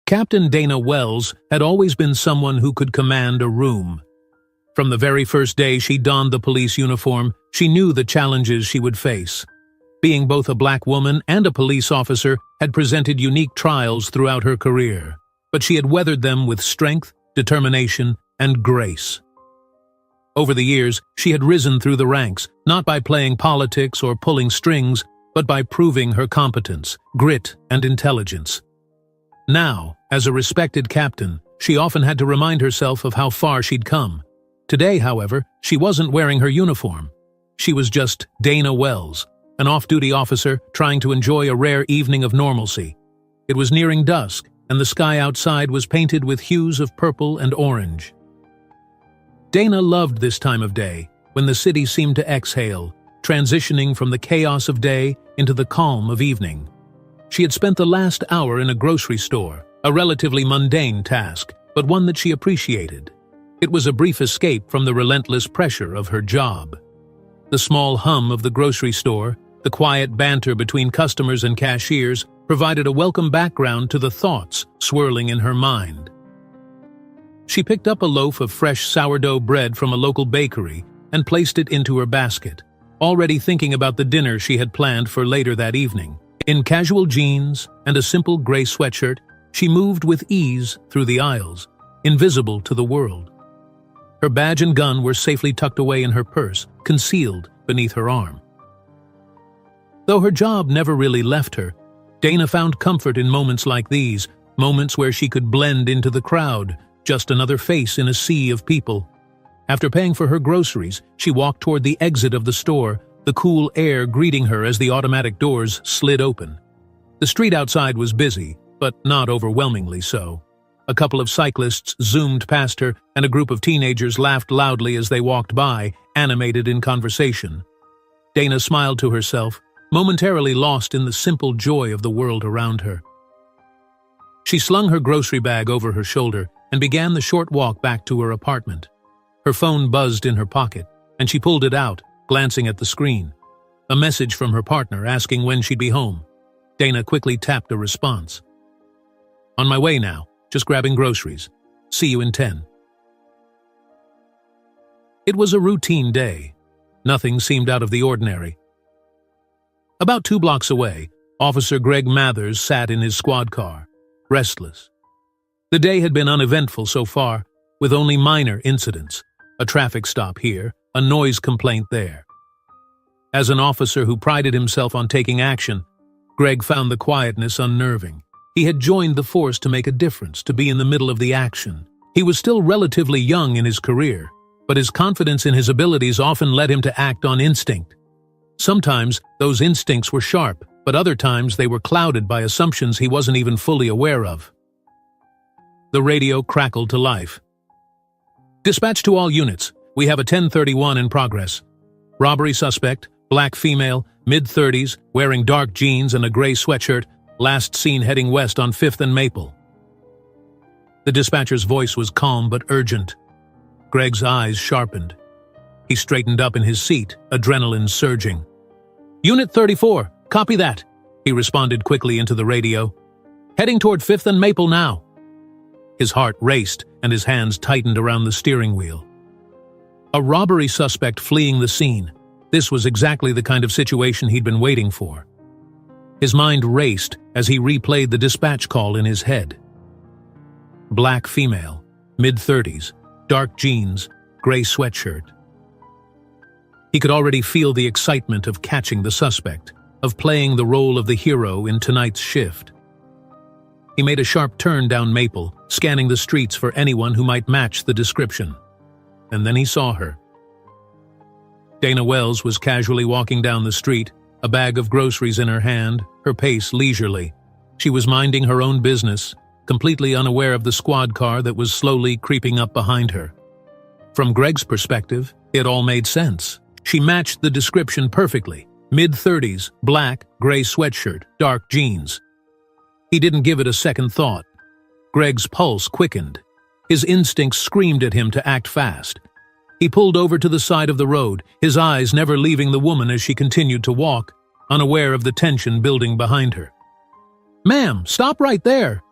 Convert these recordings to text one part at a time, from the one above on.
Captain Dana Wells had always been someone who could command a room. From the very first day she donned the police uniform, she knew the challenges she would face. Being both a black woman and a police officer had presented unique trials throughout her career, but she had weathered them with strength, determination, and grace. Over the years, she had risen through the ranks, not by playing politics or pulling strings, but by proving her competence, grit, and intelligence. Now, as a respected captain, she often had to remind herself of how far she'd come. Today, however, she wasn't wearing her uniform. She was just Dana Wells, an off-duty officer trying to enjoy a rare evening of normalcy. It was nearing dusk, and the sky outside was painted with hues of purple and orange. Dana loved this time of day, when the city seemed to exhale, transitioning from the chaos of day into the calm of evening. She had spent the last hour in a grocery store, a relatively mundane task, but one that she appreciated. It was a brief escape from the relentless pressure of her job. The small hum of the grocery store, the quiet banter between customers and cashiers, provided a welcome background to the thoughts swirling in her mind. She picked up a loaf of fresh sourdough bread from a local bakery and placed it into her basket, already thinking about the dinner she had planned for later that evening. In casual jeans and a simple gray sweatshirt, she moved with ease through the aisles, invisible to the world. Her badge and gun were safely tucked away in her purse, concealed beneath her arm. Though her job never really left her, Dana found comfort in moments like these, moments where she could blend into the crowd, just another face in a sea of people. After paying for her groceries, she walked toward the exit of the store, the cool air greeting her as the automatic doors slid open. The street outside was busy, but not overwhelmingly so. A couple of cyclists zoomed past her, and a group of teenagers laughed loudly as they walked by, animated in conversation. Dana smiled to herself, momentarily lost in the simple joy of the world around her. She slung her grocery bag over her shoulder and began the short walk back to her apartment. Her phone buzzed in her pocket, and she pulled it out, glancing at the screen. A message from her partner asking when she'd be home. Dana quickly tapped a response. "On my way now, just grabbing groceries. See you in 10. It was a routine day. Nothing seemed out of the ordinary. About 2 blocks away, Officer Greg Mathers sat in his squad car, restless. The day had been uneventful so far, with only minor incidents. A traffic stop here, a noise complaint there. As an officer who prided himself on taking action, Greg found the quietness unnerving. He had joined the force to make a difference, to be in the middle of the action. He was still relatively young in his career, but his confidence in his abilities often led him to act on instinct. Sometimes those instincts were sharp, but other times they were clouded by assumptions he wasn't even fully aware of. The radio crackled to life. "Dispatch to all units. We have a 1031 in progress. Robbery suspect, black female, mid-30s, wearing dark jeans and a gray sweatshirt, last seen heading west on 5th and Maple." The dispatcher's voice was calm but urgent. Greg's eyes sharpened. He straightened up in his seat, adrenaline surging. "Unit 34, copy that," he responded quickly into the radio. "Heading toward 5th and Maple now." His heart raced and his hands tightened around the steering wheel. A robbery suspect fleeing the scene. This was exactly the kind of situation he'd been waiting for. His mind raced as he replayed the dispatch call in his head. Black female, mid-30s, dark jeans, gray sweatshirt. He could already feel the excitement of catching the suspect, of playing the role of the hero in tonight's shift. He made a sharp turn down Maple, scanning the streets for anyone who might match the description. And then he saw her. Dana Wells was casually walking down the street, a bag of groceries in her hand, her pace leisurely. She was minding her own business, completely unaware of the squad car that was slowly creeping up behind her. From Greg's perspective, it all made sense. She matched the description perfectly. Mid-30s, black, gray sweatshirt, dark jeans. He didn't give it a second thought. Greg's pulse quickened. His instincts screamed at him to act fast. He pulled over to the side of the road, his eyes never leaving the woman as she continued to walk, unaware of the tension building behind her. "Ma'am, stop right there!"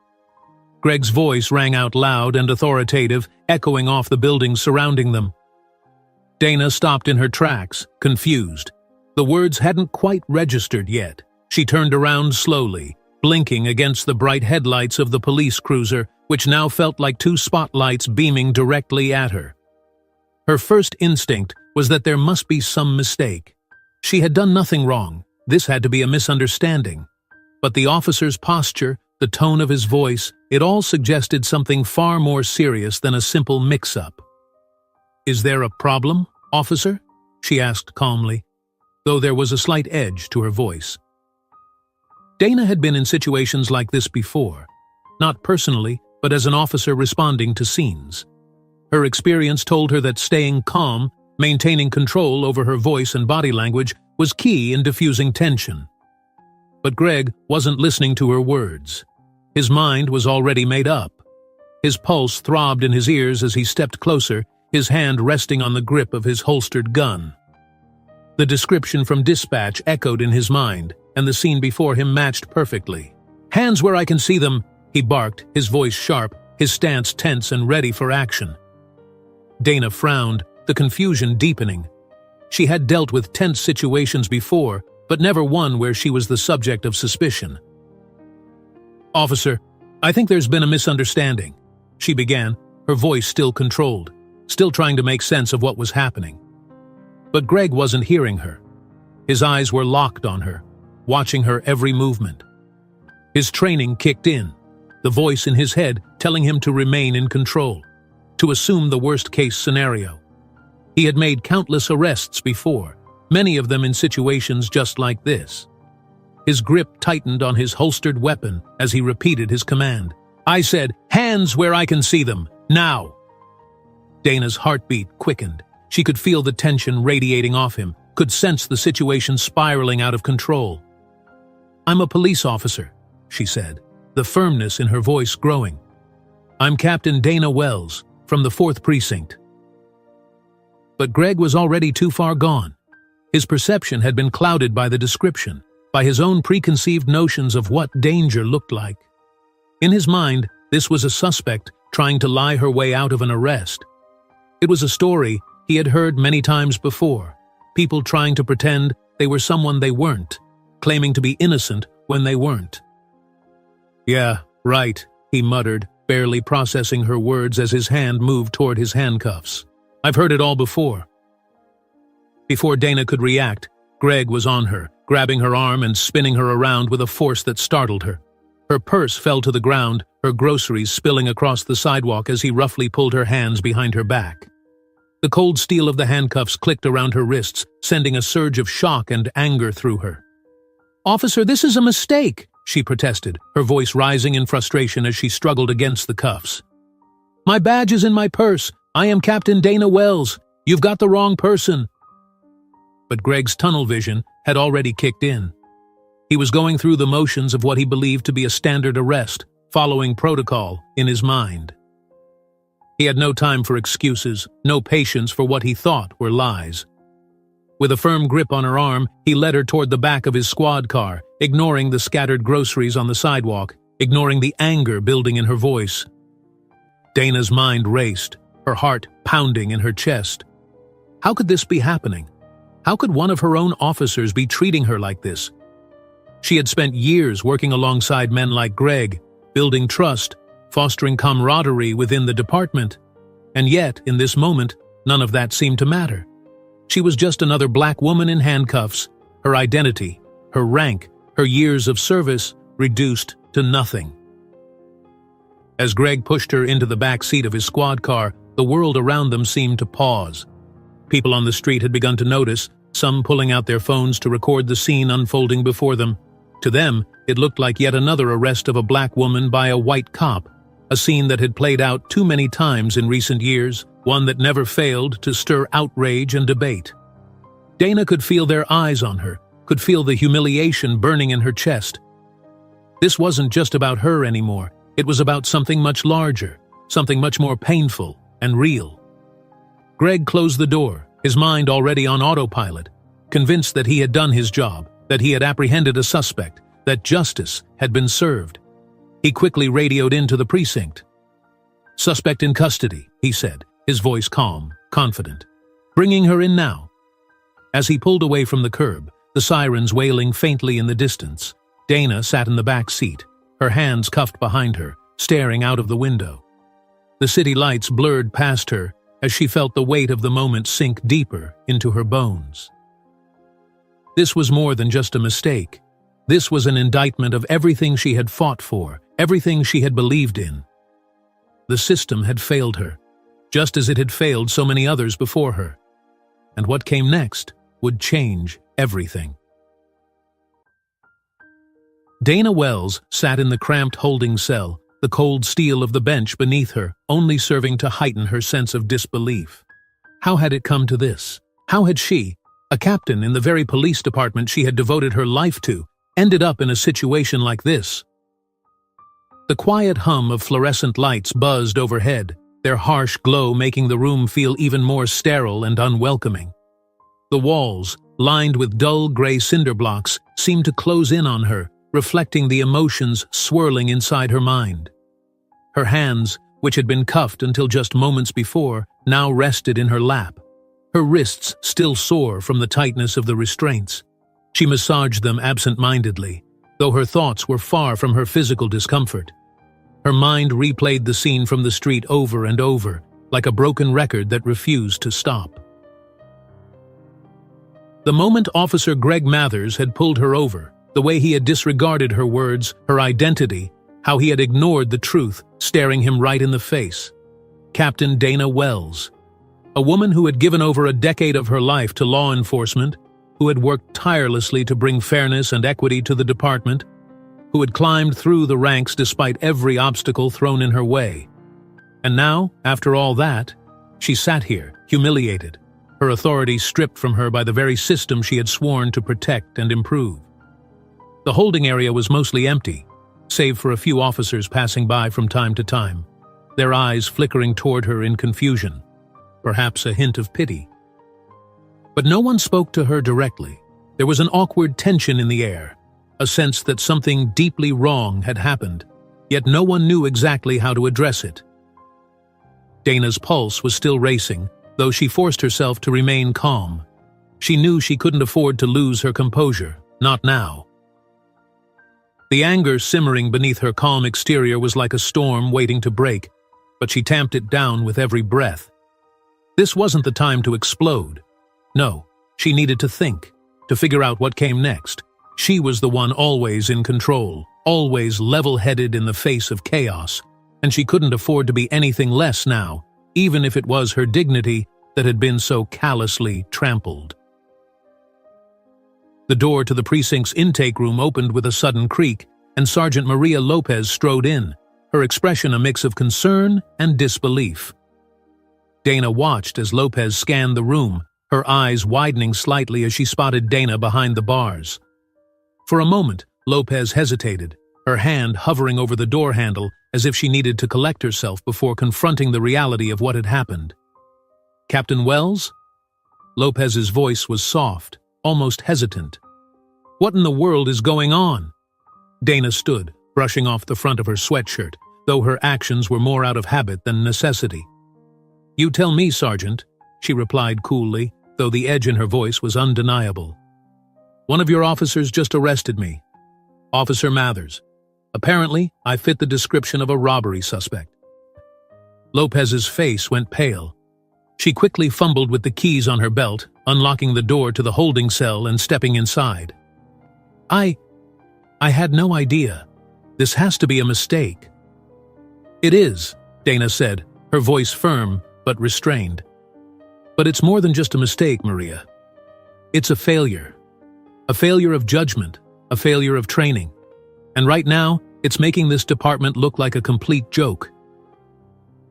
Greg's voice rang out loud and authoritative, echoing off the buildings surrounding them. Dana stopped in her tracks, confused. The words hadn't quite registered yet. She turned around slowly, blinking against the bright headlights of the police cruiser, which now felt like two spotlights beaming directly at her. Her first instinct was that there must be some mistake. She had done nothing wrong. This had to be a misunderstanding. But the officer's posture, the tone of his voice, it all suggested something far more serious than a simple mix-up. "Is there a problem, officer?" she asked calmly, though there was a slight edge to her voice. Dana had been in situations like this before, not personally, but as an officer responding to scenes. Her experience told her that staying calm, maintaining control over her voice and body language, was key in diffusing tension. But Greg wasn't listening to her words. His mind was already made up. His pulse throbbed in his ears as he stepped closer, his hand resting on the grip of his holstered gun. The description from dispatch echoed in his mind, and the scene before him matched perfectly. "Hands where I can see them," he barked, his voice sharp, his stance tense and ready for action. Dana frowned, the confusion deepening. She had dealt with tense situations before, but never one where she was the subject of suspicion. "Officer, I think there's been a misunderstanding," she began, her voice still controlled, still trying to make sense of what was happening. But Greg wasn't hearing her. His eyes were locked on her, watching her every movement. His training kicked in, the voice in his head telling him to remain in control, to assume the worst-case scenario. He had made countless arrests before, many of them in situations just like this. His grip tightened on his holstered weapon as he repeated his command. "I said, hands where I can see them, now!" Dana's heartbeat quickened. She could feel the tension radiating off him, could sense the situation spiraling out of control. "I'm a police officer," she said, the firmness in her voice growing. "I'm Captain Dana Wells, from the 4th Precinct." But Greg was already too far gone. His perception had been clouded by the description, by his own preconceived notions of what danger looked like. In his mind, this was a suspect trying to lie her way out of an arrest. It was a story he had heard many times before, people trying to pretend they were someone they weren't, claiming to be innocent when they weren't. "Yeah, right," he muttered, barely processing her words as his hand moved toward his handcuffs. "I've heard it all before." Before Dana could react, Greg was on her, grabbing her arm and spinning her around with a force that startled her. Her purse fell to the ground, her groceries spilling across the sidewalk as he roughly pulled her hands behind her back. The cold steel of the handcuffs clicked around her wrists, sending a surge of shock and anger through her. "Officer, this is a mistake," she protested, her voice rising in frustration as she struggled against the cuffs. "My badge is in my purse. I am Captain Dana Wells. You've got the wrong person." But Greg's tunnel vision had already kicked in. He was going through the motions of what he believed to be a standard arrest, following protocol in his mind. He had no time for excuses, no patience for what he thought were lies. With a firm grip on her arm, he led her toward the back of his squad car, ignoring the scattered groceries on the sidewalk, ignoring the anger building in her voice. Dana's mind raced, her heart pounding in her chest. How could this be happening? How could one of her own officers be treating her like this? She had spent years working alongside men like Greg, building trust, fostering camaraderie within the department. And yet, in this moment, none of that seemed to matter. She was just another black woman in handcuffs, her identity, her rank, her years of service reduced to nothing. As Greg pushed her into the back seat of his squad car, the world around them seemed to pause. People on the street had begun to notice, some pulling out their phones to record the scene unfolding before them. To them, it looked like yet another arrest of a black woman by a white cop, a scene that had played out too many times in recent years, one that never failed to stir outrage and debate. Dana could feel their eyes on her, could feel the humiliation burning in her chest. This wasn't just about her anymore, it was about something much larger, something much more painful and real. Greg closed the door, his mind already on autopilot, convinced that he had done his job, that he had apprehended a suspect, that justice had been served. He quickly radioed into the precinct. "Suspect in custody," he said, his voice calm, confident. "Bringing her in now." As he pulled away from the curb, the sirens wailing faintly in the distance, Dana sat in the back seat, her hands cuffed behind her, staring out of the window. The city lights blurred past her as she felt the weight of the moment sink deeper into her bones. This was more than just a mistake. This was an indictment of everything she had fought for, everything she had believed in. The system had failed her, just as it had failed so many others before her. And what came next would change everything. Dana Wells sat in the cramped holding cell, the cold steel of the bench beneath her only serving to heighten her sense of disbelief. How had it come to this? How had she, a captain in the very police department she had devoted her life to, ended up in a situation like this? The quiet hum of fluorescent lights buzzed overhead, their harsh glow making the room feel even more sterile and unwelcoming. The walls, lined with dull gray cinder blocks, seemed to close in on her, reflecting the emotions swirling inside her mind. Her hands, which had been cuffed until just moments before, now rested in her lap. Her wrists still sore from the tightness of the restraints. She massaged them absent-mindedly, though her thoughts were far from her physical discomfort. Her mind replayed the scene from the street over and over, like a broken record that refused to stop. The moment Officer Greg Mathers had pulled her over, the way he had disregarded her words, her identity, how he had ignored the truth, staring him right in the face. Captain Dana Wells, a woman who had given over a decade of her life to law enforcement, who had worked tirelessly to bring fairness and equity to the department, who had climbed through the ranks despite every obstacle thrown in her way. And now, after all that, she sat here, humiliated, her authority stripped from her by the very system she had sworn to protect and improve. The holding area was mostly empty, save for a few officers passing by from time to time, their eyes flickering toward her in confusion, perhaps a hint of pity. But no one spoke to her directly. There was an awkward tension in the air, a sense that something deeply wrong had happened, yet no one knew exactly how to address it. Dana's pulse was still racing, though she forced herself to remain calm. She knew she couldn't afford to lose her composure, not now. The anger simmering beneath her calm exterior was like a storm waiting to break, but she tamped it down with every breath. This wasn't the time to explode. No, she needed to think, to figure out what came next. She was the one always in control, always level-headed in the face of chaos, and she couldn't afford to be anything less now, even if it was her dignity that had been so callously trampled. The door to the precinct's intake room opened with a sudden creak, and Sergeant Maria Lopez strode in, her expression a mix of concern and disbelief. Dana watched as Lopez scanned the room, her eyes widening slightly as she spotted Dana behind the bars. For a moment, Lopez hesitated, her hand hovering over the door handle as if she needed to collect herself before confronting the reality of what had happened. "Captain Wells?" Lopez's voice was soft, almost hesitant. "What in the world is going on?" Dana stood, brushing off the front of her sweatshirt, though her actions were more out of habit than necessity. "You tell me, Sergeant," she replied coolly, though the edge in her voice was undeniable. "One of your officers just arrested me. Officer Mathers. Apparently, I fit the description of a robbery suspect." Lopez's face went pale. She quickly fumbled with the keys on her belt, unlocking the door to the holding cell and stepping inside. I had no idea. This has to be a mistake." "It is," Dana said, her voice firm but restrained. "But it's more than just a mistake, Maria. It's a failure. A failure of judgment, a failure of training. And right now, it's making this department look like a complete joke."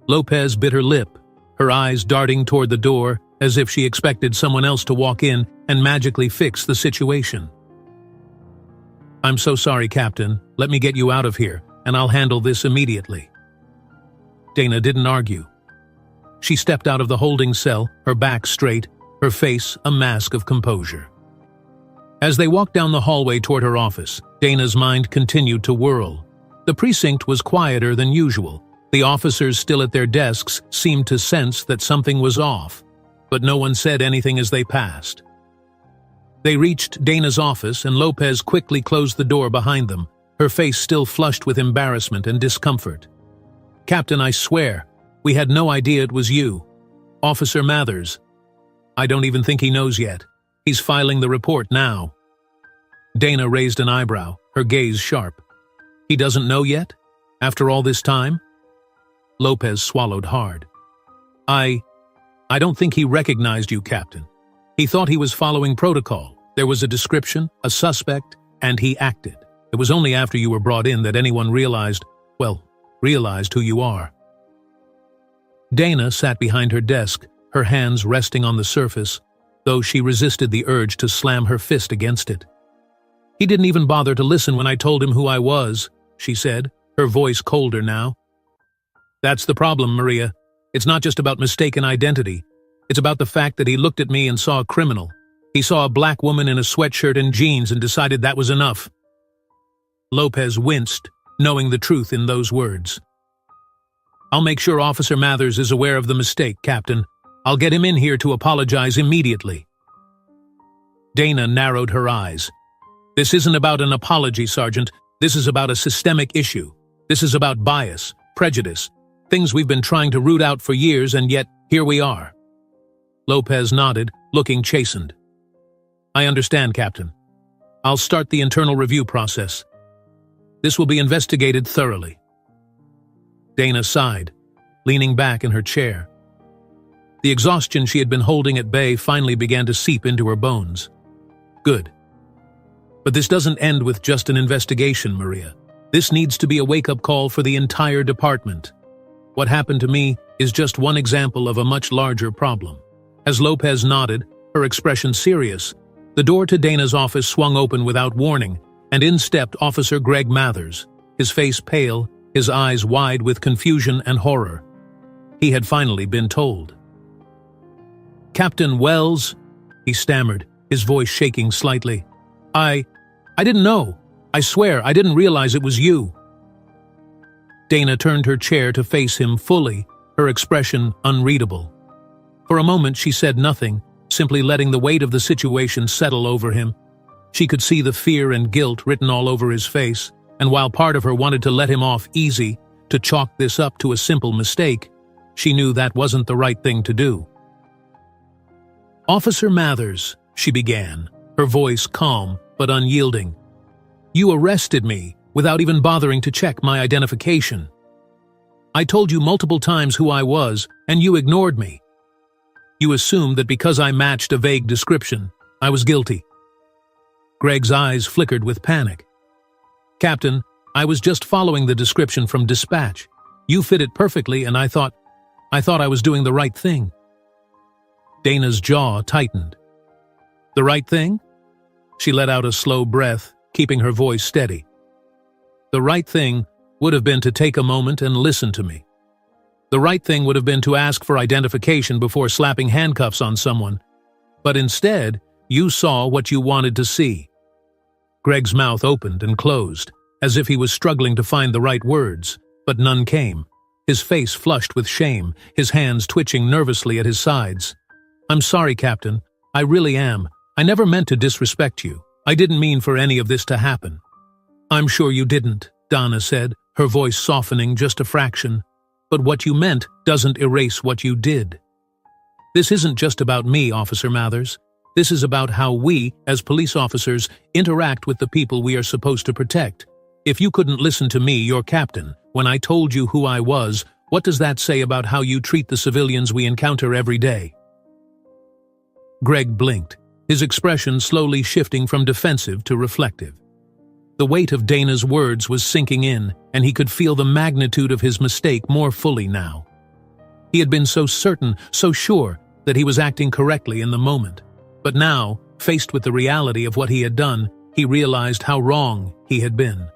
Lopez bit her lip, her eyes darting toward the door as if she expected someone else to walk in and magically fix the situation. "I'm so sorry, Captain. Let me get you out of here, and I'll handle this immediately." Dana didn't argue. She stepped out of the holding cell, her back straight, her face a mask of composure. As they walked down the hallway toward her office, Dana's mind continued to whirl. The precinct was quieter than usual. The officers still at their desks seemed to sense that something was off, but no one said anything as they passed. They reached Dana's office, and Lopez quickly closed the door behind them, her face still flushed with embarrassment and discomfort. "Captain, I swear, we had no idea it was you. Officer Mathers. I don't even think he knows yet. He's filing the report now." Dana raised an eyebrow, her gaze sharp. "He doesn't know yet? After all this time?" Lopez swallowed hard. I don't think he recognized you, Captain. He thought he was following protocol. There was a description, a suspect, and he acted. It was only after you were brought in that anyone realized who you are." Dana sat behind her desk, her hands resting on the surface, though she resisted the urge to slam her fist against it. "He didn't even bother to listen when I told him who I was," she said, her voice colder now. "That's the problem, Maria. It's not just about mistaken identity. It's about the fact that he looked at me and saw a criminal. He saw a black woman in a sweatshirt and jeans and decided that was enough." Lopez winced, knowing the truth in those words. "I'll make sure Officer Mathers is aware of the mistake, Captain. I'll get him in here to apologize immediately." Dana narrowed her eyes. "This isn't about an apology, Sergeant. This is about a systemic issue. This is about bias, prejudice, things we've been trying to root out for years, and yet here we are." Lopez nodded, looking chastened. "I understand, Captain. I'll start the internal review process. This will be investigated thoroughly." Dana sighed, leaning back in her chair. The exhaustion she had been holding at bay finally began to seep into her bones. "Good. But this doesn't end with just an investigation, Maria. This needs to be a wake-up call for the entire department. What happened to me is just one example of a much larger problem." As Lopez nodded, her expression serious, the door to Dana's office swung open without warning, and in stepped Officer Greg Mathers, his face pale, his eyes wide with confusion and horror. He had finally been told. "Captain Wells," he stammered, his voice shaking slightly. I didn't know. I swear, I didn't realize it was you." Dana turned her chair to face him fully, her expression unreadable. For a moment she said nothing, simply letting the weight of the situation settle over him. She could see the fear and guilt written all over his face, and while part of her wanted to let him off easy, to chalk this up to a simple mistake, she knew that wasn't the right thing to do. "Officer Mathers," she began, her voice calm but unyielding. "You arrested me without even bothering to check my identification. I told you multiple times who I was, and you ignored me. You assumed that because I matched a vague description, I was guilty." Greg's eyes flickered with panic. "Captain, I was just following the description from dispatch. You fit it perfectly, and I thought I was doing the right thing." Dana's jaw tightened. "The right thing?" She let out a slow breath, keeping her voice steady. "The right thing would have been to take a moment and listen to me. The right thing would have been to ask for identification before slapping handcuffs on someone. But instead, you saw what you wanted to see." Greg's mouth opened and closed, as if he was struggling to find the right words, but none came. His face flushed with shame, his hands twitching nervously at his sides. "I'm sorry, Captain. I really am. I never meant to disrespect you. I didn't mean for any of this to happen." "I'm sure you didn't," Dana said, her voice softening just a fraction. "But what you meant doesn't erase what you did. This isn't just about me, Officer Mathers. This is about how we, as police officers, interact with the people we are supposed to protect. If you couldn't listen to me, your captain, when I told you who I was, what does that say about how you treat the civilians we encounter every day?" Greg blinked, his expression slowly shifting from defensive to reflective. The weight of Dana's words was sinking in, and he could feel the magnitude of his mistake more fully now. He had been so certain, so sure, that he was acting correctly in the moment. But now, faced with the reality of what he had done, he realized how wrong he had been.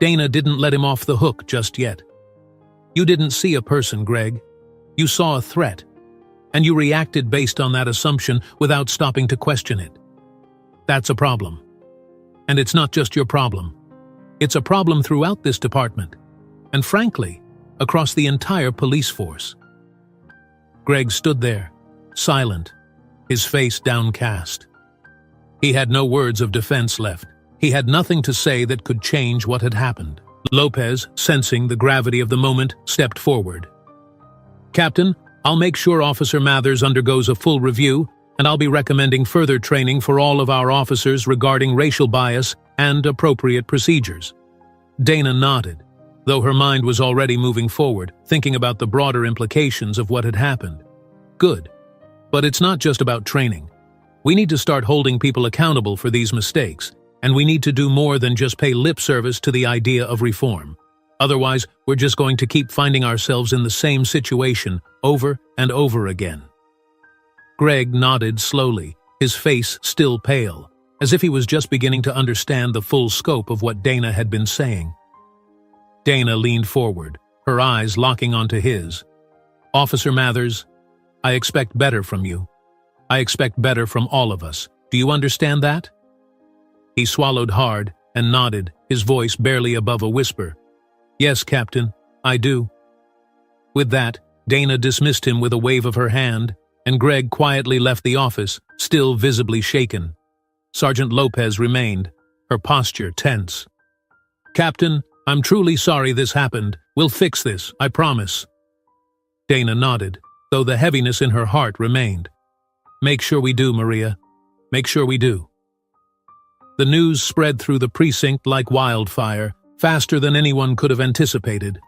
Dana didn't let him off the hook just yet. "You didn't see a person, Greg. You saw a threat, and you reacted based on that assumption without stopping to question it. That's a problem. And it's not just your problem. It's a problem throughout this department, and frankly, across the entire police force. Greg stood there, silent, his face downcast. He had no words of defense left. He had nothing to say that could change what had happened. Lopez, sensing the gravity of the moment, stepped forward. "Captain, I'll make sure Officer Mathers undergoes a full review, and I'll be recommending further training for all of our officers regarding racial bias and appropriate procedures." Dana nodded, though her mind was already moving forward, thinking about the broader implications of what had happened. Good. But it's not just about training. We need to start holding people accountable for these mistakes, and we need to do more than just pay lip service to the idea of reform. Otherwise, we're just going to keep finding ourselves in the same situation over and over again. Greg nodded slowly, his face still pale, as if he was just beginning to understand the full scope of what Dana had been saying. Dana leaned forward, her eyes locking onto his. "Officer Mathers, I expect better from you. I expect better from all of us. Do you understand that?" He swallowed hard and nodded, his voice barely above a whisper. "Yes, Captain, I do." With that, Dana dismissed him with a wave of her hand, and Greg quietly left the office, still visibly shaken. Sergeant Lopez remained, her posture tense. "Captain, I'm truly sorry this happened. We'll fix this, I promise." Dana nodded, though the heaviness in her heart remained. "Make sure we do, Maria. Make sure we do." The news spread through the precinct like wildfire, faster than anyone could have anticipated.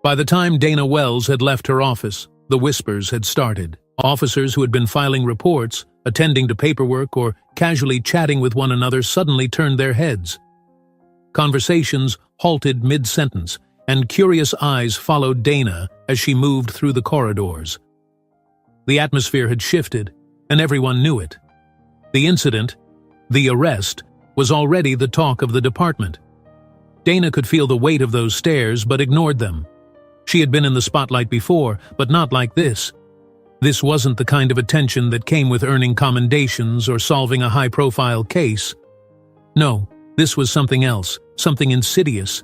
By the time Dana Wells had left her office, the whispers had started. Officers who had been filing reports, attending to paperwork, or casually chatting with one another suddenly turned their heads. Conversations halted mid-sentence, and curious eyes followed Dana as she moved through the corridors. The atmosphere had shifted, and everyone knew it. The incident, the arrest, was already the talk of the department. Dana could feel the weight of those stares but ignored them. She had been in the spotlight before, but not like this. This wasn't the kind of attention that came with earning commendations or solving a high-profile case. No, this was something else, something insidious.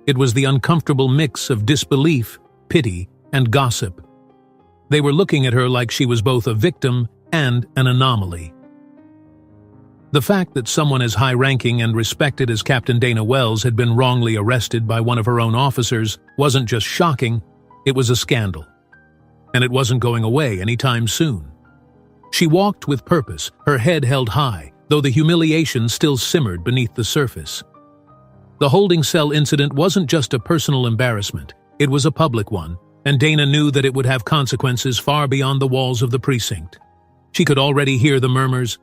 It was the uncomfortable mix of disbelief, pity, and gossip. They were looking at her like she was both a victim and an anomaly. The fact that someone as high-ranking and respected as Captain Dana Wells had been wrongly arrested by one of her own officers wasn't just shocking, it was a scandal. And it wasn't going away anytime soon. She walked with purpose, her head held high, though the humiliation still simmered beneath the surface. The holding cell incident wasn't just a personal embarrassment, it was a public one, and Dana knew that it would have consequences far beyond the walls of the precinct. She could already hear the murmurs.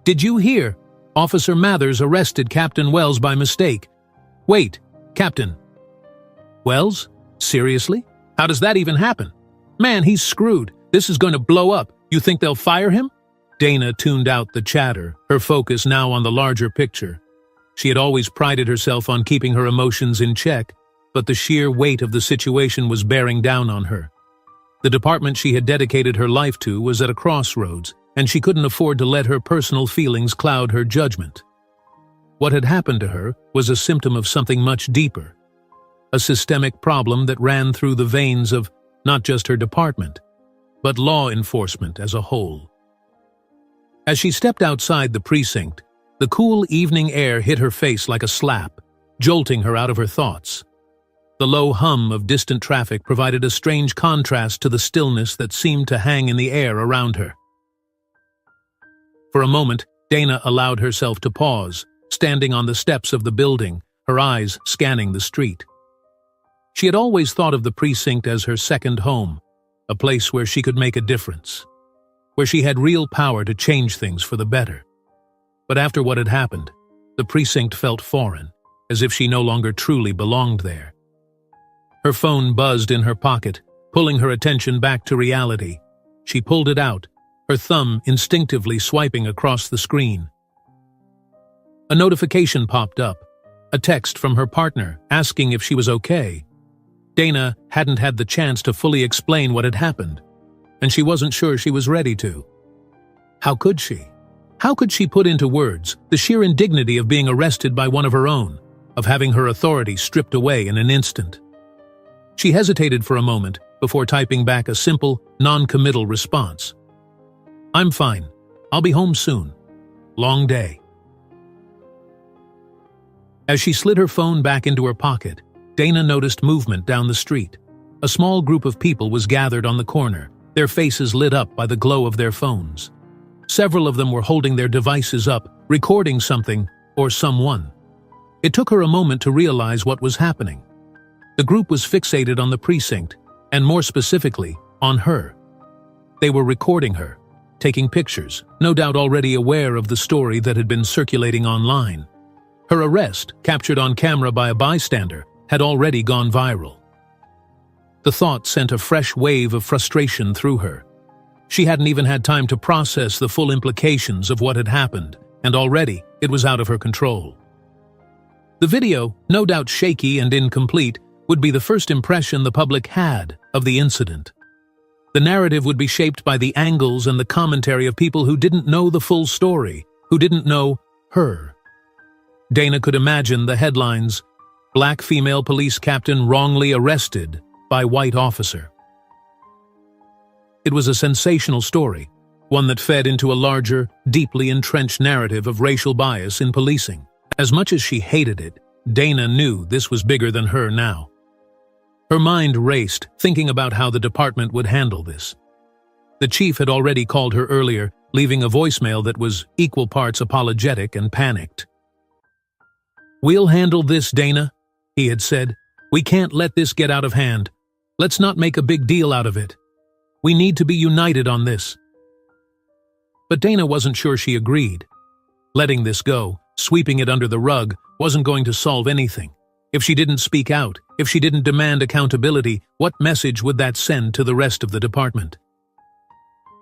"Did you hear? Officer Mathers arrested Captain Wells by mistake. Wait, Captain. Wells? Seriously? How does that even happen? Man, he's screwed. This is going to blow up. You think they'll fire him?" Dana tuned out the chatter, her focus now on the larger picture. She had always prided herself on keeping her emotions in check, but the sheer weight of the situation was bearing down on her. The department she had dedicated her life to was at a crossroads, and she couldn't afford to let her personal feelings cloud her judgment. What had happened to her was a symptom of something much deeper, a systemic problem that ran through the veins of not just her department, but law enforcement as a whole. As she stepped outside the precinct, the cool evening air hit her face like a slap, jolting her out of her thoughts. The low hum of distant traffic provided a strange contrast to the stillness that seemed to hang in the air around her. For a moment, Dana allowed herself to pause, standing on the steps of the building, her eyes scanning the street. She had always thought of the precinct as her second home, a place where she could make a difference, where she had real power to change things for the better. But after what had happened, the precinct felt foreign, as if she no longer truly belonged there. Her phone buzzed in her pocket, pulling her attention back to reality. She pulled it out, her thumb instinctively swiping across the screen. A notification popped up, a text from her partner asking if she was okay. Dana hadn't had the chance to fully explain what had happened, and she wasn't sure she was ready to. How could she? How could she put into words the sheer indignity of being arrested by one of her own, of having her authority stripped away in an instant. She hesitated for a moment before typing back a simple, non-committal response. "I'm fine. I'll be home soon. Long day." As she slid her phone back into her pocket, Dana noticed movement down the street. A small group of people was gathered on the corner, their faces lit up by the glow of their phones. Several of them were holding their devices up, recording something or someone. It took her a moment to realize what was happening. The group was fixated on the precinct, and more specifically, on her. They were recording her, taking pictures, no doubt already aware of the story that had been circulating online. Her arrest, captured on camera by a bystander, had already gone viral. The thought sent a fresh wave of frustration through her. She hadn't even had time to process the full implications of what had happened, and already it was out of her control. The video, no doubt shaky and incomplete, would be the first impression the public had of the incident. The narrative would be shaped by the angles and the commentary of people who didn't know the full story, who didn't know her. Dana could imagine the headlines, "Black female police captain wrongly arrested by white officer." It was a sensational story, one that fed into a larger, deeply entrenched narrative of racial bias in policing. As much as she hated it, Dana knew this was bigger than her now. Her mind raced, thinking about how the department would handle this. The chief had already called her earlier, leaving a voicemail that was equal parts apologetic and panicked. "We'll handle this, Dana," he had said. "We can't let this get out of hand. Let's not make a big deal out of it. We need to be united on this." But Dana wasn't sure she agreed. Letting this go, sweeping it under the rug, wasn't going to solve anything. If she didn't speak out, if she didn't demand accountability, what message would that send to the rest of the department?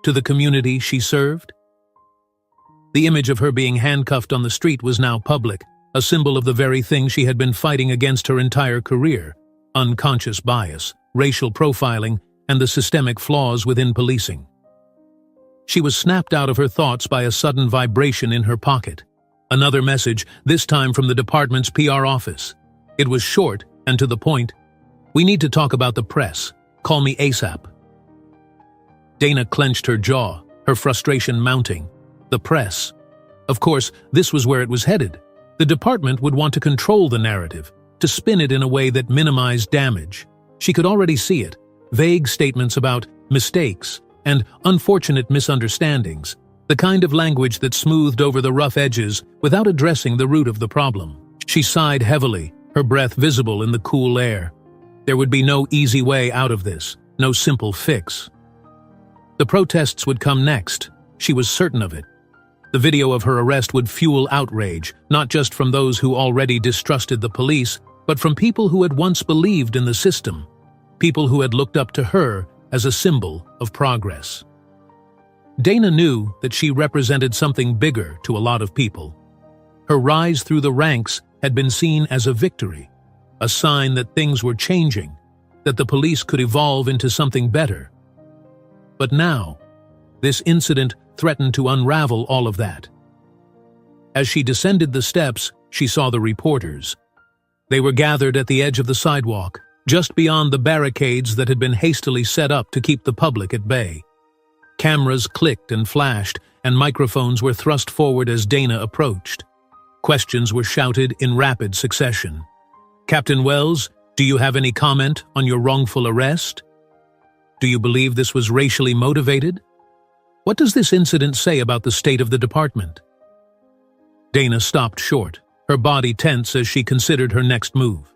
To the community she served? The image of her being handcuffed on the street was now public, a symbol of the very thing she had been fighting against her entire career: unconscious bias, racial profiling, and the systemic flaws within policing. She was snapped out of her thoughts by a sudden vibration in her pocket. Another message, this time from the department's PR office. It was short and to the point. "We need to talk about the press. Call me ASAP." Dana clenched her jaw, her frustration mounting. The press. Of course, this was where it was headed. The department would want to control the narrative, to spin it in a way that minimized damage. She could already see it. Vague statements about mistakes and unfortunate misunderstandings, the kind of language that smoothed over the rough edges without addressing the root of the problem. She sighed heavily, her breath visible in the cool air. There would be no easy way out of this, no simple fix. The protests would come next. She was certain of it. The video of her arrest would fuel outrage, not just from those who already distrusted the police, but from people who had once believed in the system, people who had looked up to her as a symbol of progress. Dana knew that she represented something bigger to a lot of people. Her rise through the ranks had been seen as a victory, a sign that things were changing, that the police could evolve into something better. But now, this incident threatened to unravel all of that. As she descended the steps, she saw the reporters. They were gathered at the edge of the sidewalk, just beyond the barricades that had been hastily set up to keep the public at bay. Cameras clicked and flashed, and microphones were thrust forward as Dana approached. Questions were shouted in rapid succession. "Captain Wells, do you have any comment on your wrongful arrest? Do you believe this was racially motivated? What does this incident say about the state of the department?" Dana stopped short, her body tense as she considered her next move.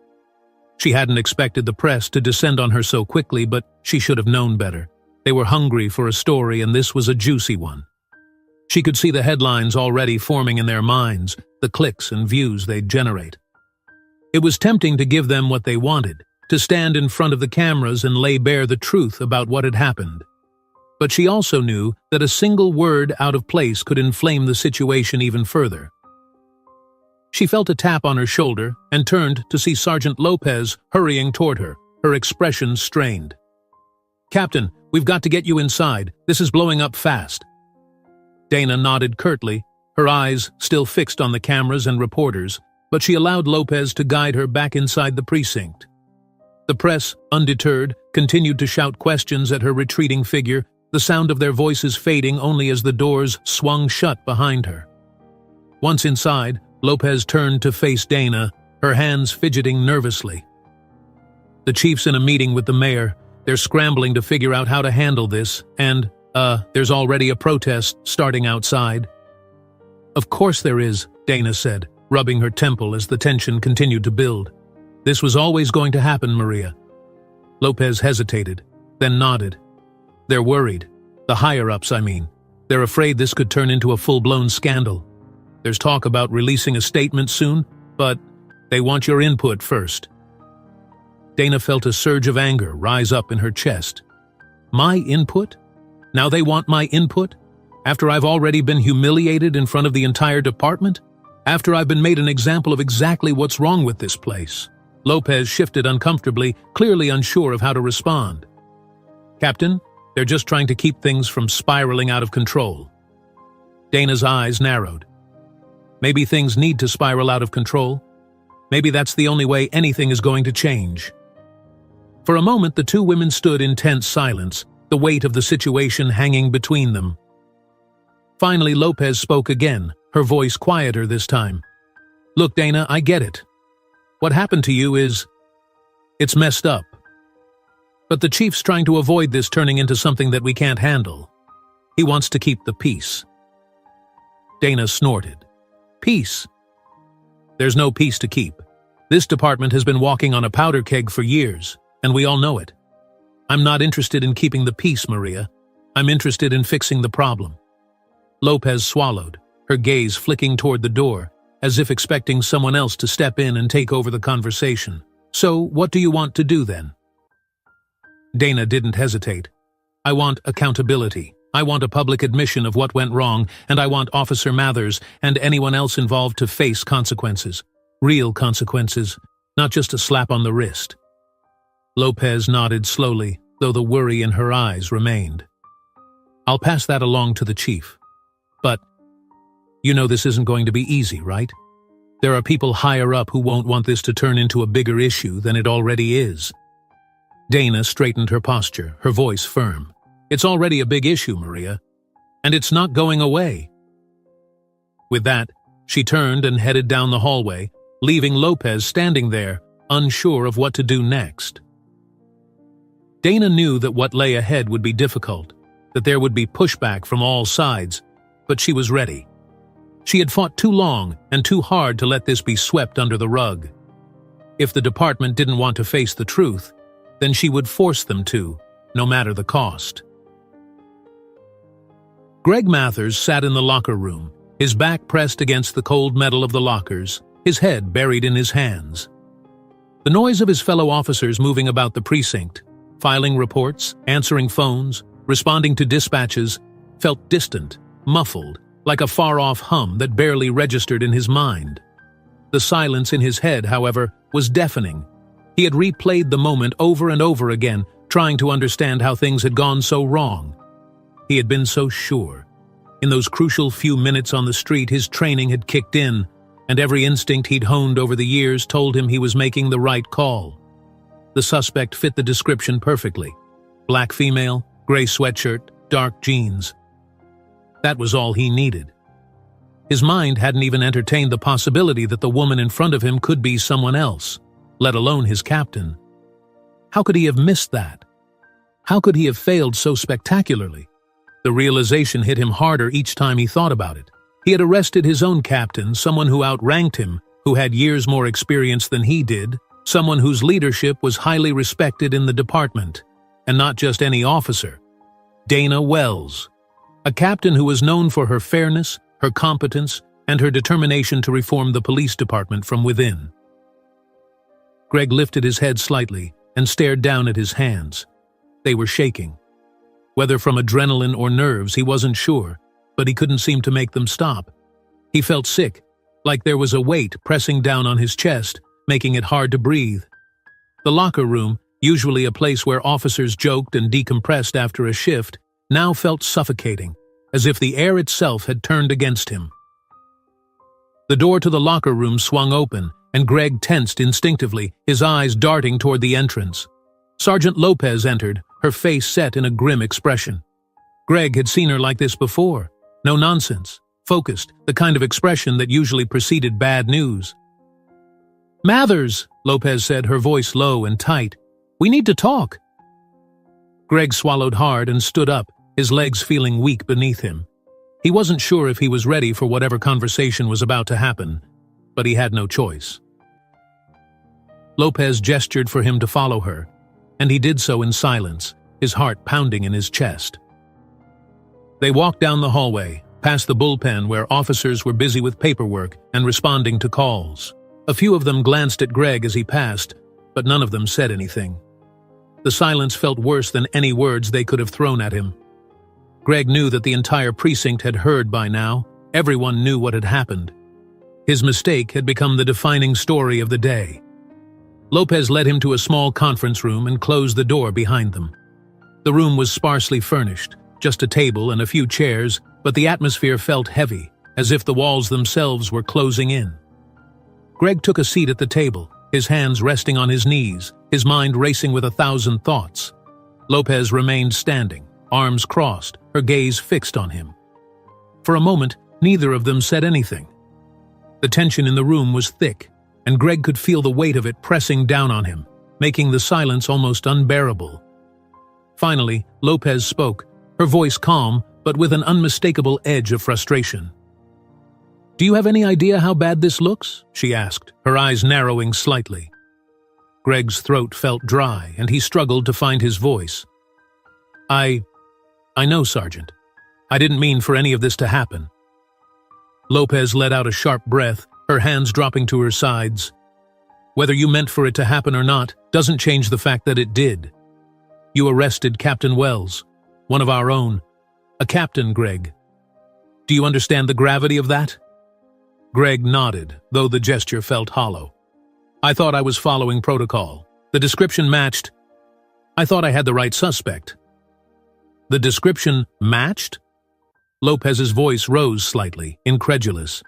She hadn't expected the press to descend on her so quickly, but she should have known better. They were hungry for a story, and this was a juicy one. She could see the headlines already forming in their minds, the clicks and views they'd generate. It was tempting to give them what they wanted, to stand in front of the cameras and lay bare the truth about what had happened. But she also knew that a single word out of place could inflame the situation even further. She felt a tap on her shoulder and turned to see Sergeant Lopez hurrying toward her, her expression strained. "Captain, we've got to get you inside. This is blowing up fast." Dana nodded curtly, her eyes still fixed on the cameras and reporters. but she allowed Lopez to guide her back inside the precinct. The press, undeterred, continued to shout questions at her retreating figure, the sound of their voices fading only as the doors swung shut behind her. Once inside, Lopez turned to face Dana, her hands fidgeting nervously. The chief's in a meeting with the mayor. They're scrambling to figure out how to handle this, and, there's already a protest starting outside. Of course there is, Dana said, rubbing her temple as the tension continued to build. This was always going to happen, Maria. Lopez hesitated, then nodded. They're worried. The higher-ups, I mean. They're afraid this could turn into a full-blown scandal. There's talk about releasing a statement soon, but they want your input first. Dana felt a surge of anger rise up in her chest. My input? Now they want my input? After I've already been humiliated in front of the entire department? After I've been made an example of exactly what's wrong with this place? Lopez shifted uncomfortably, clearly unsure of how to respond. Captain, they're just trying to keep things from spiraling out of control. Dana's eyes narrowed. Maybe things need to spiral out of control. Maybe that's the only way anything is going to change. For a moment, the two women stood in tense silence, the weight of the situation hanging between them. Finally, Lopez spoke again, her voice quieter this time. Look, Dana, I get it. What happened to you it's messed up. But the chief's trying to avoid this turning into something that we can't handle. He wants to keep the peace. Dana snorted. Peace? There's no peace to keep. This department has been walking on a powder keg for years, and we all know it. I'm not interested in keeping the peace, Maria. I'm interested in fixing the problem. Lopez swallowed, her gaze flicking toward the door, as if expecting someone else to step in and take over the conversation. So, what do you want to do then? Dana didn't hesitate. I want accountability. I want a public admission of what went wrong, and I want Officer Mathers and anyone else involved to face consequences. Real consequences, not just a slap on the wrist. Lopez nodded slowly, though the worry in her eyes remained. I'll pass that along to the chief. But, you know this isn't going to be easy, right? There are people higher up who won't want this to turn into a bigger issue than it already is. Dana straightened her posture, her voice firm. It's already a big issue, Maria. And it's not going away. With that, she turned and headed down the hallway, leaving Lopez standing there, unsure of what to do next. Dana knew that what lay ahead would be difficult, that there would be pushback from all sides, but she was ready. She had fought too long and too hard to let this be swept under the rug. If the department didn't want to face the truth, then she would force them to, no matter the cost. Greg Mathers sat in the locker room, his back pressed against the cold metal of the lockers, his head buried in his hands. The noise of his fellow officers moving about the precinct, filing reports, answering phones, responding to dispatches, felt distant, muffled, like a far-off hum that barely registered in his mind. The silence in his head, however, was deafening. He had replayed the moment over and over again, trying to understand how things had gone so wrong. He had been so sure. In those crucial few minutes on the street, his training had kicked in, and every instinct he'd honed over the years told him he was making the right call. The suspect fit the description perfectly. Black female, gray sweatshirt, dark jeans. That was all he needed. His mind hadn't even entertained the possibility that the woman in front of him could be someone else, let alone his captain. How could he have missed that? How could he have failed so spectacularly? The realization hit him harder each time he thought about it. He had arrested his own captain, someone who outranked him, who had years more experience than he did, someone whose leadership was highly respected in the department, and not just any officer. Dana Wells, a captain who was known for her fairness, her competence, and her determination to reform the police department from within. Greg lifted his head slightly and stared down at his hands. They were shaking. Whether from adrenaline or nerves, he wasn't sure, but he couldn't seem to make them stop. He felt sick, like there was a weight pressing down on his chest, making it hard to breathe. The locker room, usually a place where officers joked and decompressed after a shift, now felt suffocating, as if the air itself had turned against him. The door to the locker room swung open, and Greg tensed instinctively, his eyes darting toward the entrance. Sergeant Lopez entered, her face set in a grim expression. Greg had seen her like this before. No nonsense, focused, the kind of expression that usually preceded bad news. "Mathers," Lopez said, her voice low and tight. "We need to talk." Greg swallowed hard and stood up, his legs feeling weak beneath him. He wasn't sure if he was ready for whatever conversation was about to happen, but he had no choice. Lopez gestured for him to follow her, and he did so in silence, his heart pounding in his chest. They walked down the hallway, past the bullpen where officers were busy with paperwork and responding to calls. A few of them glanced at Greg as he passed, but none of them said anything. The silence felt worse than any words they could have thrown at him. Greg knew that the entire precinct had heard by now. Everyone knew what had happened. His mistake had become the defining story of the day. Lopez led him to a small conference room and closed the door behind them. The room was sparsely furnished, just a table and a few chairs, but the atmosphere felt heavy, as if the walls themselves were closing in. Greg took a seat at the table, his hands resting on his knees, his mind racing with 1,000 thoughts. Lopez remained standing, arms crossed, her gaze fixed on him. For a moment, neither of them said anything. The tension in the room was thick, and Greg could feel the weight of it pressing down on him, making the silence almost unbearable. Finally, Lopez spoke, her voice calm, but with an unmistakable edge of frustration. "Do you have any idea how bad this looks?" she asked, her eyes narrowing slightly. Greg's throat felt dry, and he struggled to find his voice. I know, Sergeant. I didn't mean for any of this to happen." Lopez let out a sharp breath, her hands dropping to her sides. "Whether you meant for it to happen or not doesn't change the fact that it did. You arrested Captain Wells, one of our own. A captain, Greg. Do you understand the gravity of that?" Greg nodded, though the gesture felt hollow. "I thought I was following protocol. The description matched. I thought I had the right suspect." "The description matched?" Lopez's voice rose slightly, incredulous.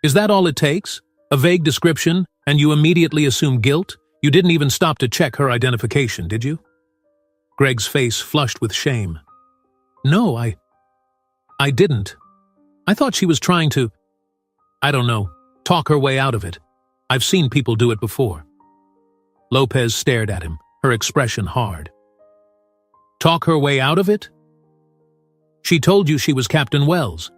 "Is that all it takes? A vague description, and you immediately assume guilt? You didn't even stop to check her identification, did you?" Greg's face flushed with shame. "No, I didn't. I thought she was trying to, I don't know, talk her way out of it. I've seen people do it before." Lopez stared at him, her expression hard. "Talk her way out of it? She told you she was Captain Wells.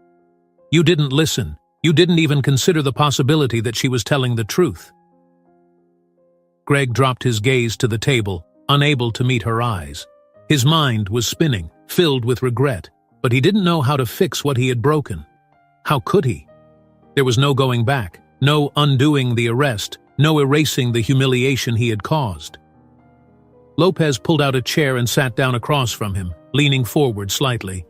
You didn't listen. You didn't even consider the possibility that she was telling the truth." Greg dropped his gaze to the table, unable to meet her eyes. His mind was spinning, filled with regret, but he didn't know how to fix what he had broken. How could he? There was no going back, no undoing the arrest, no erasing the humiliation he had caused. Lopez pulled out a chair and sat down across from him, leaning forward slightly.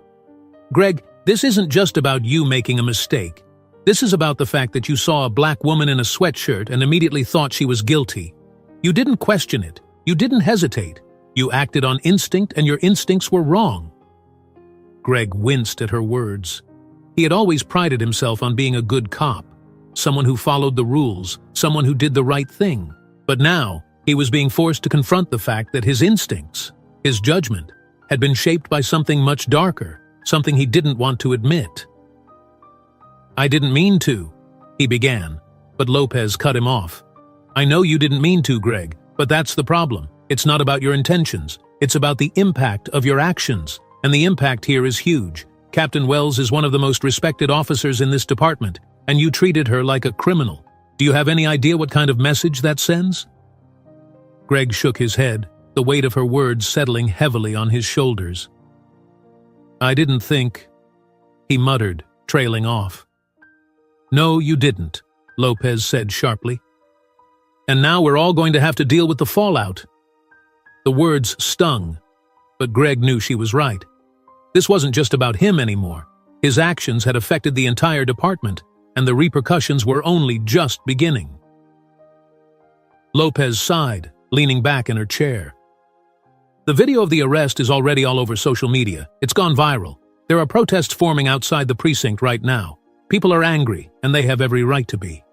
"Greg, this isn't just about you making a mistake. This is about the fact that you saw a black woman in a sweatshirt and immediately thought she was guilty. You didn't question it. You didn't hesitate. You acted on instinct, and your instincts were wrong." Greg winced at her words. He had always prided himself on being a good cop, someone who followed the rules, someone who did the right thing. But now, he was being forced to confront the fact that his instincts, his judgment, had been shaped by something much darker, something he didn't want to admit. "I didn't mean to," he began, but Lopez cut him off. "I know you didn't mean to, Greg, but that's the problem. It's not about your intentions. It's about the impact of your actions, and the impact here is huge. Captain Wells is one of the most respected officers in this department, and you treated her like a criminal. Do you have any idea what kind of message that sends?" Greg shook his head, the weight of her words settling heavily on his shoulders. "I didn't think," he muttered, trailing off. "No, you didn't," Lopez said sharply. "And now we're all going to have to deal with the fallout." The words stung, but Greg knew she was right. This wasn't just about him anymore. His actions had affected the entire department, and the repercussions were only just beginning. Lopez sighed, leaning back in her chair. "The video of the arrest is already all over social media. It's gone viral. There are protests forming outside the precinct right now. People are angry, and they have every right to be.